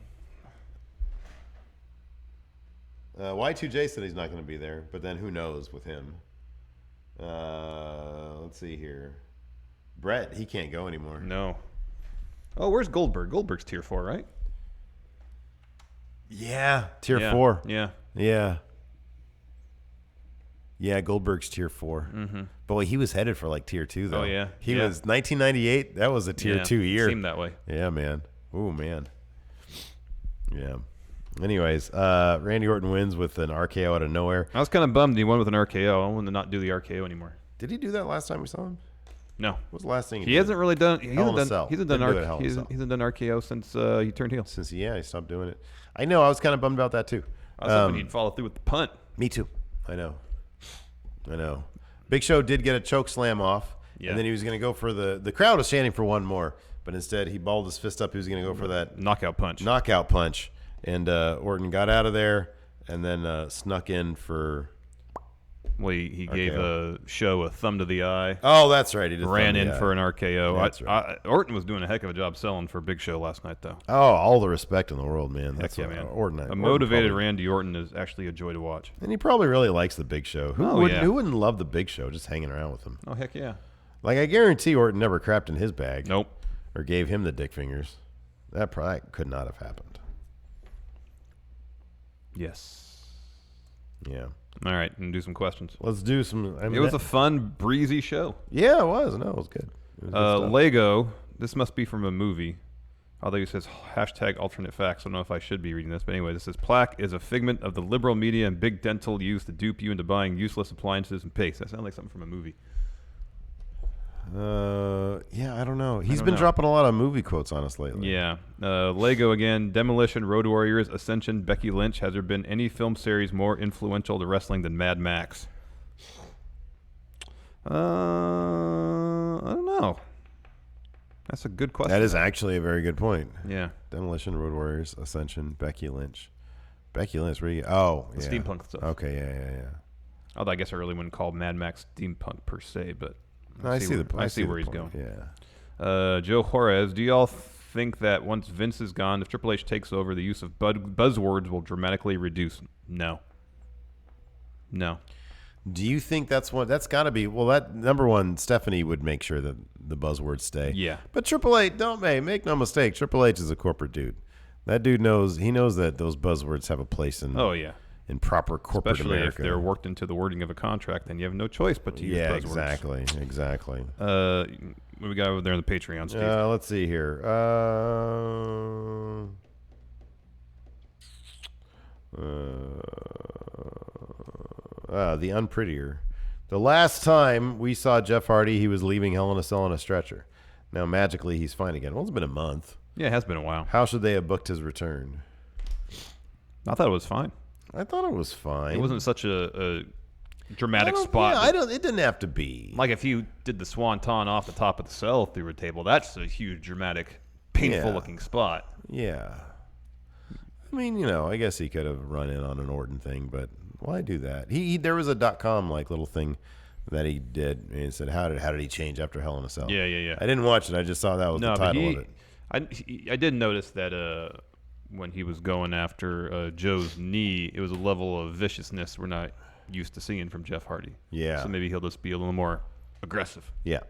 Y2J said he's not going to be there, but then who knows with him. Let's see here. Brett, he can't go anymore. No. Oh, where's Goldberg? Goldberg's tier 4, right? Yeah. Tier 4. Yeah. Yeah. Yeah, Goldberg's tier 4. Mm-hmm. Boy, he was headed for like tier 2, though. Oh, yeah. He was 1998. That was a tier 2 year. It seemed that way. Yeah, man. Ooh, man. Yeah. Anyways, Randy Orton wins with an RKO out of nowhere. I was kind of bummed he won with an RKO. I want to not do the RKO anymore. Did he do that last time we saw him? No. What was the last thing he hasn't really done? He hasn't done RKO since he turned heel. Since he stopped doing it. I know. I was kind of bummed about that too. I was hoping he'd follow through with the punt. Me too. I know. Big Show did get a choke slam off, and then he was going to go for the crowd was chanting for one more, but instead he balled his fist up. He was going to go for that knockout punch, and Orton got out of there and then snuck in for Well, he gave RKO. a show a thumb to the eye. Oh, that's right. He did ran thumb to in the for eye. an RKO. That's right. Orton was doing a heck of a job selling for Big Show last night, though. Oh, all the respect in the world, man. That's Heck yeah, man. Orton. A motivated Randy Orton is actually a joy to watch. And he probably really likes the Big Show. Oh, yeah. Who wouldn't love the Big Show just hanging around with him? Oh, heck yeah. Like, I guarantee Orton never crapped in his bag. Nope. Or gave him the dick fingers. That probably could not have happened. Yes. Yeah. All right, and do some questions. Let's do some. It was a fun, breezy show. Yeah, it was. No, it was good. It was good stuff. Lego. This must be from a movie. Although it says hashtag alternate facts. I don't know if I should be reading this. But anyway, this says plaque is a figment of the liberal media and big dental used to dupe you into buying useless appliances and paste. That sounds like something from a movie. Yeah, I don't know. He's been dropping a lot of movie quotes on us lately. Yeah. Lego again. Demolition, Road Warriors, Ascension, Becky Lynch. Has there been any film series more influential to wrestling than Mad Max? I don't know. That's a good question. That is actually a very good point. Yeah. Demolition, Road Warriors, Ascension, Becky Lynch. Becky Lynch, where you? Oh, The yeah. steampunk stuff. Okay, yeah. Although I guess I really wouldn't call Mad Max steampunk per se, but No, I see where he's point. going. Yeah. Joe Juarez, do y'all think that once Vince is gone, if Triple H takes over, the use of buzzwords will dramatically reduce? No. Do you think that's that's got to be? Well, that number one, Stephanie would make sure that the buzzwords stay. Yeah. But Triple H, make no mistake, Triple H is a corporate dude. That dude knows that those buzzwords have a place in. Oh yeah. In proper corporate Especially America. if they're worked into the wording of a contract, then you have no choice but to use buzzwords. Exactly. What do we got over there on the Patreon, Steve? Let's see here. The Unprettier. The last time we saw Jeff Hardy, he was leaving Hell in a Cell on a stretcher. Now, magically, he's fine again. Well, it's been a month. Yeah, it has been a while. How should they have booked his return? I thought it was fine. I thought it was fine. It wasn't such a dramatic spot. Yeah, it didn't have to be. Like if you did the swanton off the top of the cell through a table, that's a huge, dramatic, painful-looking spot. Yeah. I mean, I guess he could have run in on an Orton thing, but why do that? There was a .com like little thing that he did, and he said, "How did he change after Hell in a Cell?" Yeah. I didn't watch it. I just saw that was the title of it. I did notice that when he was going after Joe's knee, it was a level of viciousness we're not used to seeing from Jeff Hardy. Yeah. So maybe he'll just be a little more aggressive. Yeah.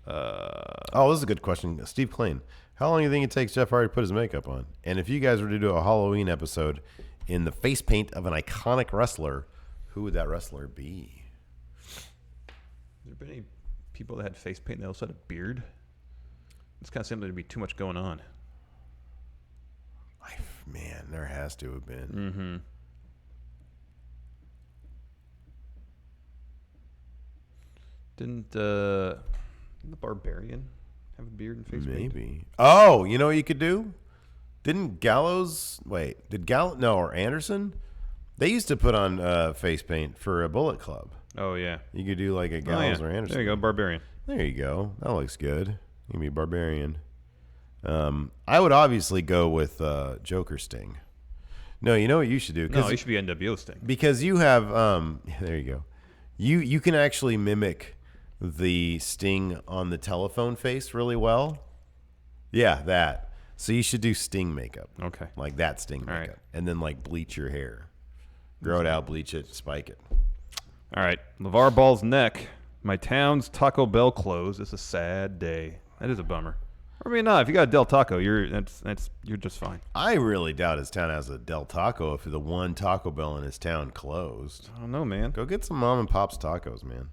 This is a good question. Steve Klein, how long do you think it takes Jeff Hardy to put his makeup on? And if you guys were to do a Halloween episode in the face paint of an iconic wrestler, who would that wrestler be? Has there been any people that had face paint that also had a beard? It's kind of seemed to be too much going on. Man, there has to have been. Mm-hmm. Didn't the Barbarian have a beard and face paint? Maybe. Oh, you know what you could do? Didn't Gallows... Wait, did Gallows... No, or Anderson? They used to put on face paint for a Bullet Club. Oh, yeah. You could do like a Gallows or Anderson. There you go, Barbarian. There you go. That looks good. You can be Barbarian. I would obviously go with Joker Sting. No, you know what you should do? No, you should be NWO Sting. Because you have... there you go. You can actually mimic the Sting on the telephone face really well. Yeah, that. So you should do Sting makeup. Okay. Like that Sting makeup. Right. And then like bleach your hair. Grow it out, bleach it, spike it. All right. LeVar Ball's neck. My town's Taco Bell closed. It's a sad day. That is a bummer. I mean, no, if you got a Del Taco, you're just fine. I really doubt his town has a Del Taco if the one Taco Bell in his town closed. I don't know, man. Go get some mom and pop's tacos, man.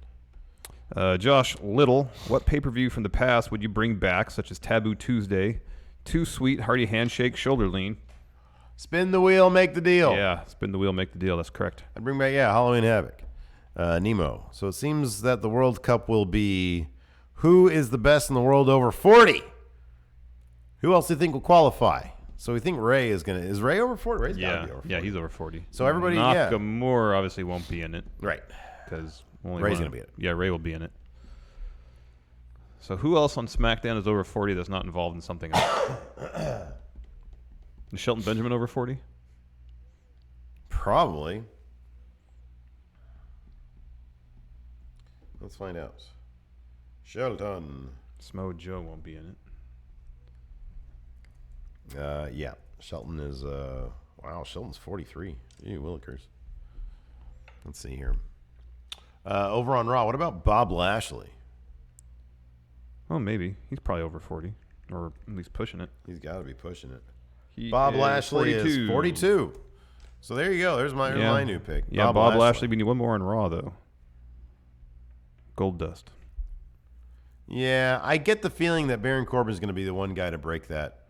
Josh Little, what pay-per-view from the past would you bring back, such as Taboo Tuesday, Too Sweet, Hearty Handshake, Shoulder Lean? Spin the wheel, make the deal. Yeah, spin the wheel, make the deal. That's correct. I'd bring back, Halloween Havoc. Nemo. So it seems that the World Cup will be who is the best in the world over 40? Who else do you think will qualify? So we think Ray is going to... Is Ray over 40? Ray's got to be over 40. Yeah, he's over 40. So everybody, Nakamura obviously won't be in it. Right. Because Ray's going to be in it. Yeah, Ray will be in it. So who else on SmackDown is over 40 that's not involved in something else? Is Shelton Benjamin over 40? Probably. Let's find out. Shelton. Smo Joe won't be in it. Yeah. Shelton is, wow, Shelton's 43. Ew, Willikers. Let's see here. Over on Raw, what about Bob Lashley? Oh, maybe. He's probably over 40. Or at least pushing it. He's got to be pushing it. Bob Lashley is 42. So there you go. There's my new pick. Yeah, Bob Lashley. We need one more on Raw, though. Gold Dust. Yeah, I get the feeling that Baron Corbin is going to be the one guy to break that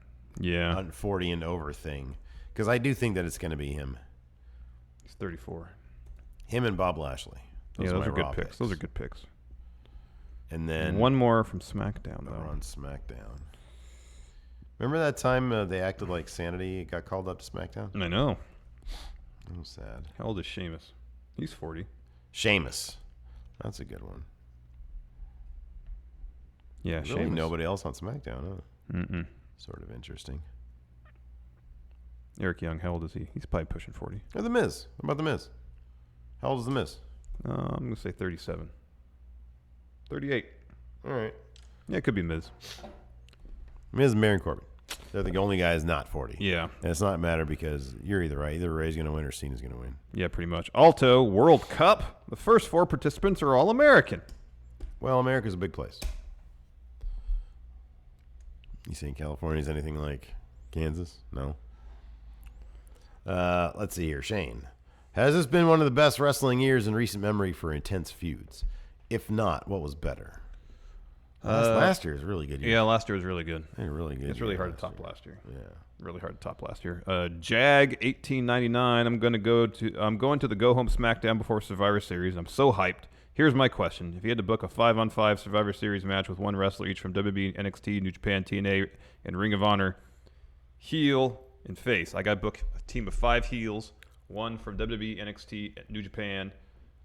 40 and over thing. Because I do think that it's going to be him. He's 34. Him and Bob Lashley. Those are good picks. Those are good picks. And then one more from SmackDown, though. On SmackDown. Remember that time they acted like Sanity got called up to SmackDown? I know. That was sad. How old is Sheamus? He's 40. Sheamus. That's a good one. Yeah, really Sheamus. Nobody else on SmackDown, huh? Mm-mm. Sort of interesting. Eric Young, how old is he? He's probably pushing 40. Or The Miz. What about The Miz? How old is The Miz? I'm going to say 37. 38. All right. Yeah, it could be Miz. Miz and Baron Corbin. They're the only guys not 40. Yeah. And it's not matter because you're either right. Either Ray's going to win or Cena's going to win. Yeah, pretty much. Alto World Cup. The first 4 participants are all American. Well, America's a big place. You think California's anything like Kansas? No. Let's see here. Shane. Has this been one of the best wrestling years in recent memory for intense feuds? If not, what was better? Last year was really good. Yeah, last year was really good. Really good. It's really hard to top last year. Yeah, really hard to top last year. Jag 1899. I'm going to the Go Home SmackDown before Survivor Series. I'm so hyped. Here's my question: if you had to book a 5-on-5 Survivor Series match with one wrestler each from WWE, NXT, New Japan, TNA, and Ring of Honor, heel and face, I got to book a team of 5 heels, one from WWE, NXT, New Japan,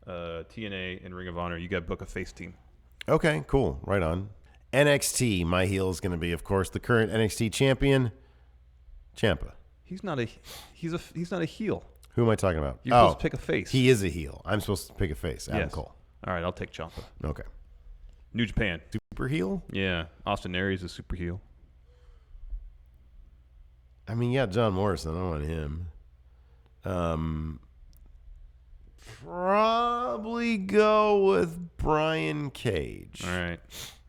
TNA, and Ring of Honor. You got to book a face team. Okay, cool. Right on. NXT, my heel is going to be, of course, the current NXT champion, Ciampa. He's not a heel. Who am I talking about? You're supposed to pick a face. He is a heel. I'm supposed to pick a face. Adam Cole. All right, I'll take Ciampa. Okay. New Japan. Super heel? Yeah. Austin Aries is super heel. I mean, yeah, John Morrison. I want him. Probably go with Brian Cage. All right,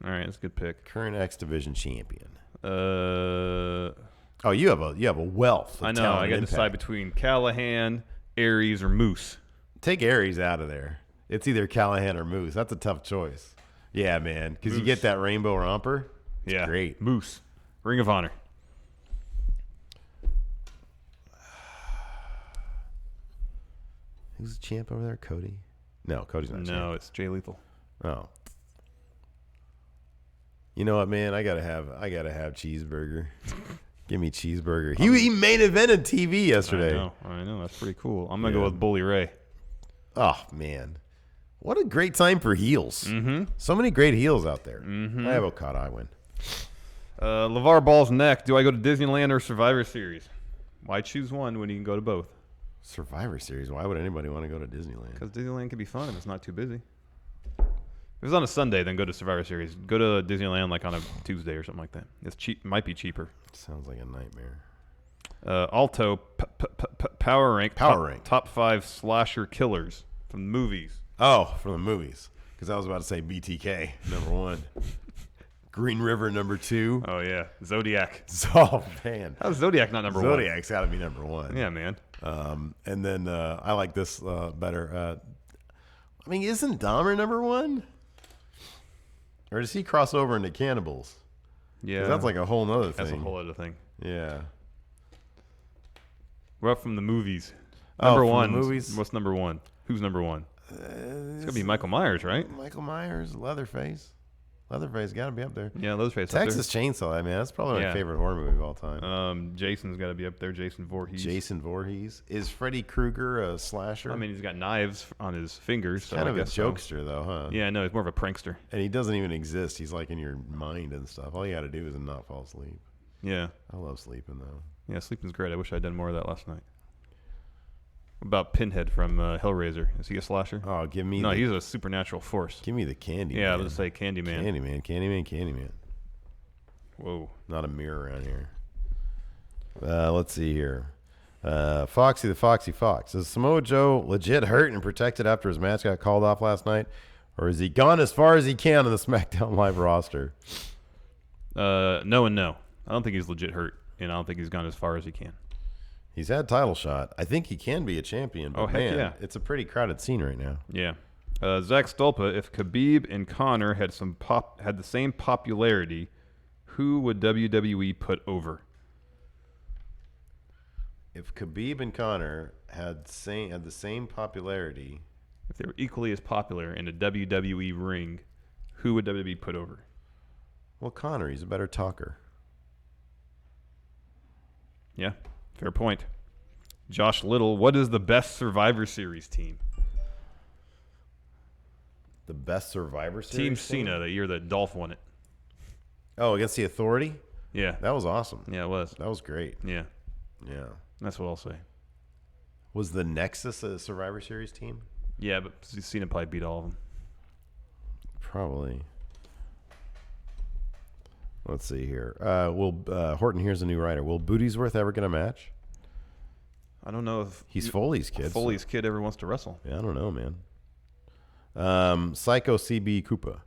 that's a good pick. Current X Division champion. Oh, you have a wealth. I know. I got to decide between Callahan, Aries, or Moose. Take Aries out of there. It's either Callahan or Moose. That's a tough choice. Yeah, man, because you get that rainbow romper. It's great. Moose, Ring of Honor. Who's the champ over there? Cody? No, Cody's not. No, it's Jay Lethal. Oh. You know what, man? I gotta have cheeseburger. Give me cheeseburger. He main evented TV yesterday. I know. That's pretty cool. I'm gonna go with Bully Ray. Oh man, what a great time for heels. Mm-hmm. So many great heels out there. Mm-hmm. I have Okada. I win. LeVar Ball's neck. Do I go to Disneyland or Survivor Series? Why choose one when you can go to both? Survivor Series. Why would anybody want to go to Disneyland? Because Disneyland can be fun and it's not too busy. If it was on a Sunday, then go to Survivor Series. Go to Disneyland like on a Tuesday or something like that. It's cheap. Might be cheaper. Sounds like a nightmare. Alto Power Rank. Power Rank. Top 5 slasher killers from the movies. Oh, from the movies. Because I was about to say BTK number 1. Green River number 2. Oh yeah, Zodiac. Oh man, how's Zodiac not number 1? Zodiac's got to be number 1. Yeah, man. And then I like this better. I mean, isn't Dahmer number 1? Or does he cross over into Cannibals? Yeah, that's like a whole nother thing. That's a whole other thing. Yeah. We're up from the movies. Number 1. Movies. What's number 1? Who's number 1? It's gonna be Michael Myers, right? Michael Myers, Leatherface. Leatherface got to be up there. Yeah, Leatherface. Texas Chainsaw. I mean, that's probably my favorite horror movie of all time. Jason's got to be up there. Jason Voorhees. Jason Voorhees. Is Freddy Krueger a slasher? I mean, he's got knives on his fingers. So kind I of a guess jokester, though, huh? Yeah, no, he's more of a prankster. And he doesn't even exist. He's like in your mind and stuff. All you got to do is not fall asleep. Yeah. I love sleeping, though. Yeah, sleeping's great. I wish I'd done more of that last night. What about Pinhead from Hellraiser? Is he a slasher? Oh, give me. No, he's a supernatural force. Give me the Candy. Yeah, I was gonna say Candyman. Candyman. Whoa. Not a mirror around here. Let's see here. Foxy the Foxy Fox. Is Samoa Joe legit hurt and protected after his match got called off last night? Or is he gone as far as he can on the SmackDown Live roster? No and no. I don't think he's legit hurt, and I don't think he's gone as far as he can. He's had title shot. I think he can be a champion, but heck yeah. It's a pretty crowded scene right now. Yeah. Zach Stolpa, if Khabib and Conor had the same popularity, who would WWE put over? If Khabib and Conor had the same popularity, if they were equally as popular in a WWE ring, who would WWE put over? Well, Conor, he's a better talker. Yeah, fair point. Josh Little, what is the best Survivor Series team? The best Survivor Series Team Cena, the year that Dolph won it. Oh, against the Authority? Yeah. That was awesome. Yeah, it was. That was great. Yeah. Yeah. That's what I'll say. Was the Nexus a Survivor Series team? Yeah, but Cena probably beat all of them. Probably. Let's see here. Horton, here's a new writer. Will Bootiesworth ever get a match? I don't know if he's Foley's kid. Foley's kid ever wants to wrestle. Yeah, I don't know, man. Psycho CB Koopa.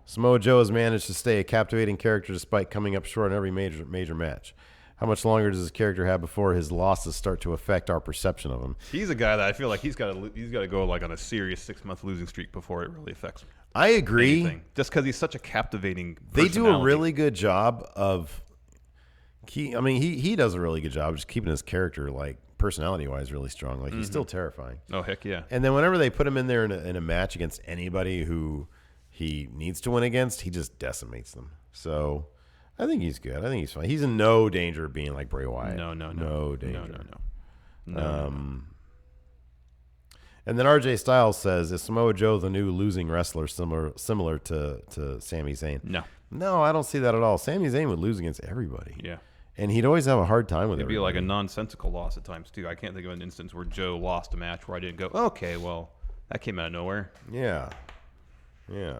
Samoa Joe has managed to stay a captivating character despite coming up short in every major match. How much longer does his character have before his losses start to affect our perception of him? He's a guy that I feel like he's got to go like on a serious 6-month losing streak before it really affects him. I agree. Anything. Just because he's such a captivating They do a personality. really good job of. He does a really good job of just keeping his character like personality wise really strong. Like he's still terrifying. Oh heck yeah! And then whenever they put him in there in a match against anybody who he needs to win against, he just decimates them. So I think he's good. I think he's fine. He's in no danger of being like Bray Wyatt. No danger. No. And then RJ Styles says, is Samoa Joe the new losing wrestler similar to Sami Zayn? No, I don't see that at all. Sami Zayn would lose against everybody. Yeah. And he'd always have a hard time with it. It'd be like a nonsensical loss at times, too. I can't think of an instance where Joe lost a match where I didn't go, okay, well, that came out of nowhere. Yeah. Yeah.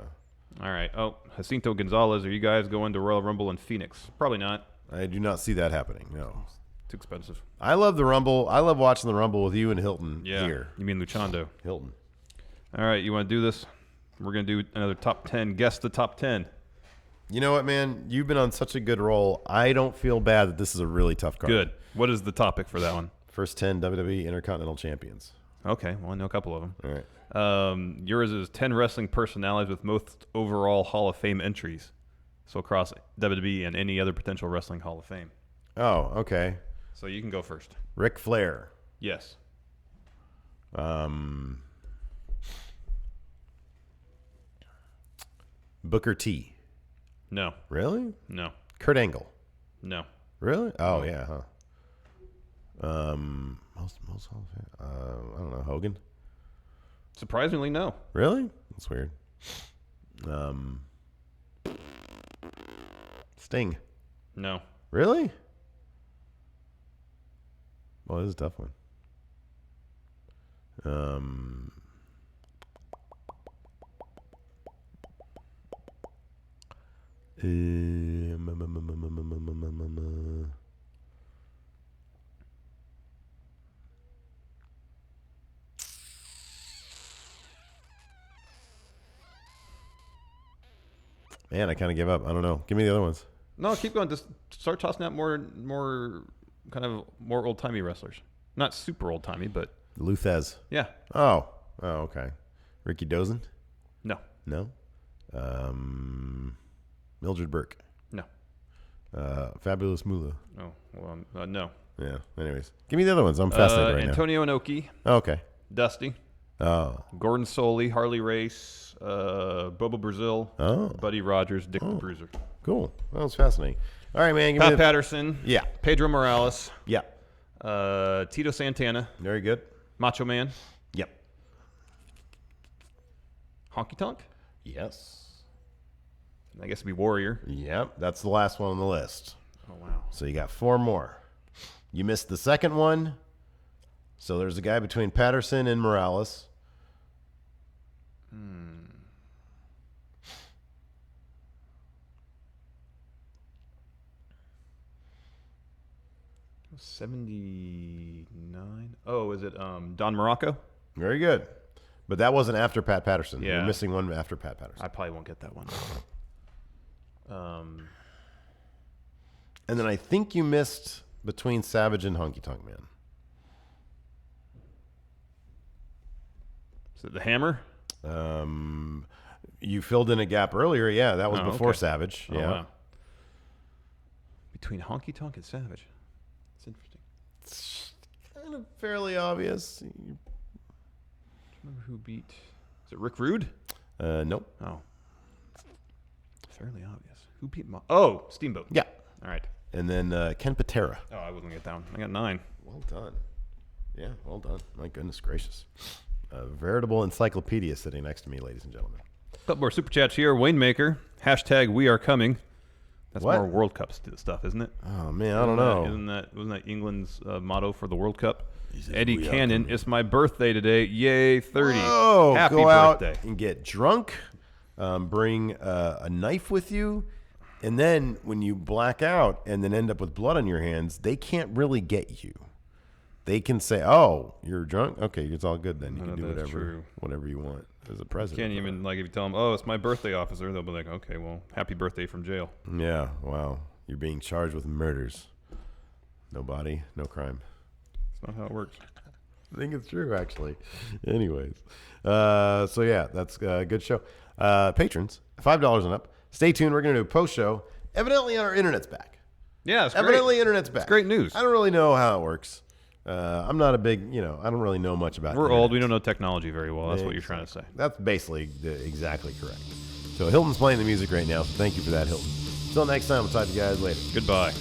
All right. Oh, Jacinto Gonzalez, are you guys going to Royal Rumble in Phoenix? Probably not. I do not see that happening, no. Too expensive. I love the Rumble. I love watching the Rumble with you and Hilton here. You mean Luchando? Hilton. All right, you want to do this? We're going to do another top 10. Guess the top 10. You know what, man? You've been on such a good roll. I don't feel bad that this is a really tough card. Good. What is the topic for that one? First 10 WWE Intercontinental Champions. Okay, well, I know a couple of them. All right. Yours is 10 wrestling personalities with most overall Hall of Fame entries. So across WWE and any other potential wrestling Hall of Fame. Oh, okay. So you can go first. Ric Flair. Yes. Booker T. No. Really? No. Kurt Angle. No. Really? Oh, yeah, huh. Most Hall of Fame. I don't know. Hogan? Surprisingly, no. Really? That's weird. Sting. No. Really? Well, this is a tough one. Man, I kind of give up. I don't know. Give me the other ones. No, keep going. Just start tossing out more kind of more old-timey wrestlers. Not super old-timey, but... Luthez. Yeah. Oh, okay. Ricky Dozen? No. No? Mildred Burke? No. Fabulous Moolah? Oh, well, no. Yeah, anyways. Give me the other ones. I'm fascinated right Antonio Inoki. Oh, okay. Dusty. Oh. Gordon Soley, Harley Race, Bobo Brazil, Buddy Rogers, Dick the Bruiser. Cool. That was fascinating. All right, man. Pat Patterson. Yeah. Pedro Morales. Yeah. Tito Santana. Very good. Macho Man. Yep. Honky Tonk. Yes. I guess it'd be Warrior. Yep. That's the last one on the list. Oh, wow. So you got 4 more. You missed the second one. So there's a guy between Patterson and Morales. 79. Oh, is it Don Morocco? Very good. But that wasn't after Pat Patterson. Yeah. You're missing one after Pat Patterson. I probably won't get that one. And then I think you missed between Savage and Honky Tonk Man. Is it the Hammer? You filled in a gap earlier. Yeah, that was before okay. Savage. Oh, Yeah. wow. Between Honky Tonk and Savage. It's interesting. It's kind of fairly obvious. Remember who beat? Is it Rick Rude? Nope. Oh. Fairly obvious. Who beat Oh, Steamboat. Yeah. All right. And then Ken Patera. Oh, I wasn't get that one. I got 9. Well done. Yeah, well done. My goodness gracious. A veritable encyclopedia sitting next to me, ladies and gentlemen. Couple more super chats here. Waymaker. # We Are Coming. That's What? more World Cup stuff, isn't it? Oh, man, I don't know. Wasn't that England's motto for the World Cup? says, Eddie "We are Cannon, coming." it's my birthday today. Yay, 30. Oh, Happy go birthday. out and get drunk. Bring a knife with you. And then when you black out and then end up with blood on your hands, they can't really get you. They can say, "Oh, you're drunk. Okay, it's all good then. You can do that's true. whatever you want as a You president." can't even, like, if you tell them, oh, it's my birthday, officer, they'll be like, okay, well, happy birthday from jail. Yeah, wow. You're being charged with murders. No body, no crime. That's not how it works. I think it's true, actually. Anyways, so yeah, that's a good show. Patrons, $5 and up. Stay tuned. We're going to do a post show. Evidently, our internet's back. Yeah, it's Evidently, great. internet's back. It's great news. I don't really know how it works. I'm not a big, I don't really know much about it. We're old. We don't know technology very well. That's what you're trying to say. That's basically exactly correct. So Hilton's playing the music right now, so thank you for that, Hilton. Until next time, we'll talk to you guys later. Goodbye.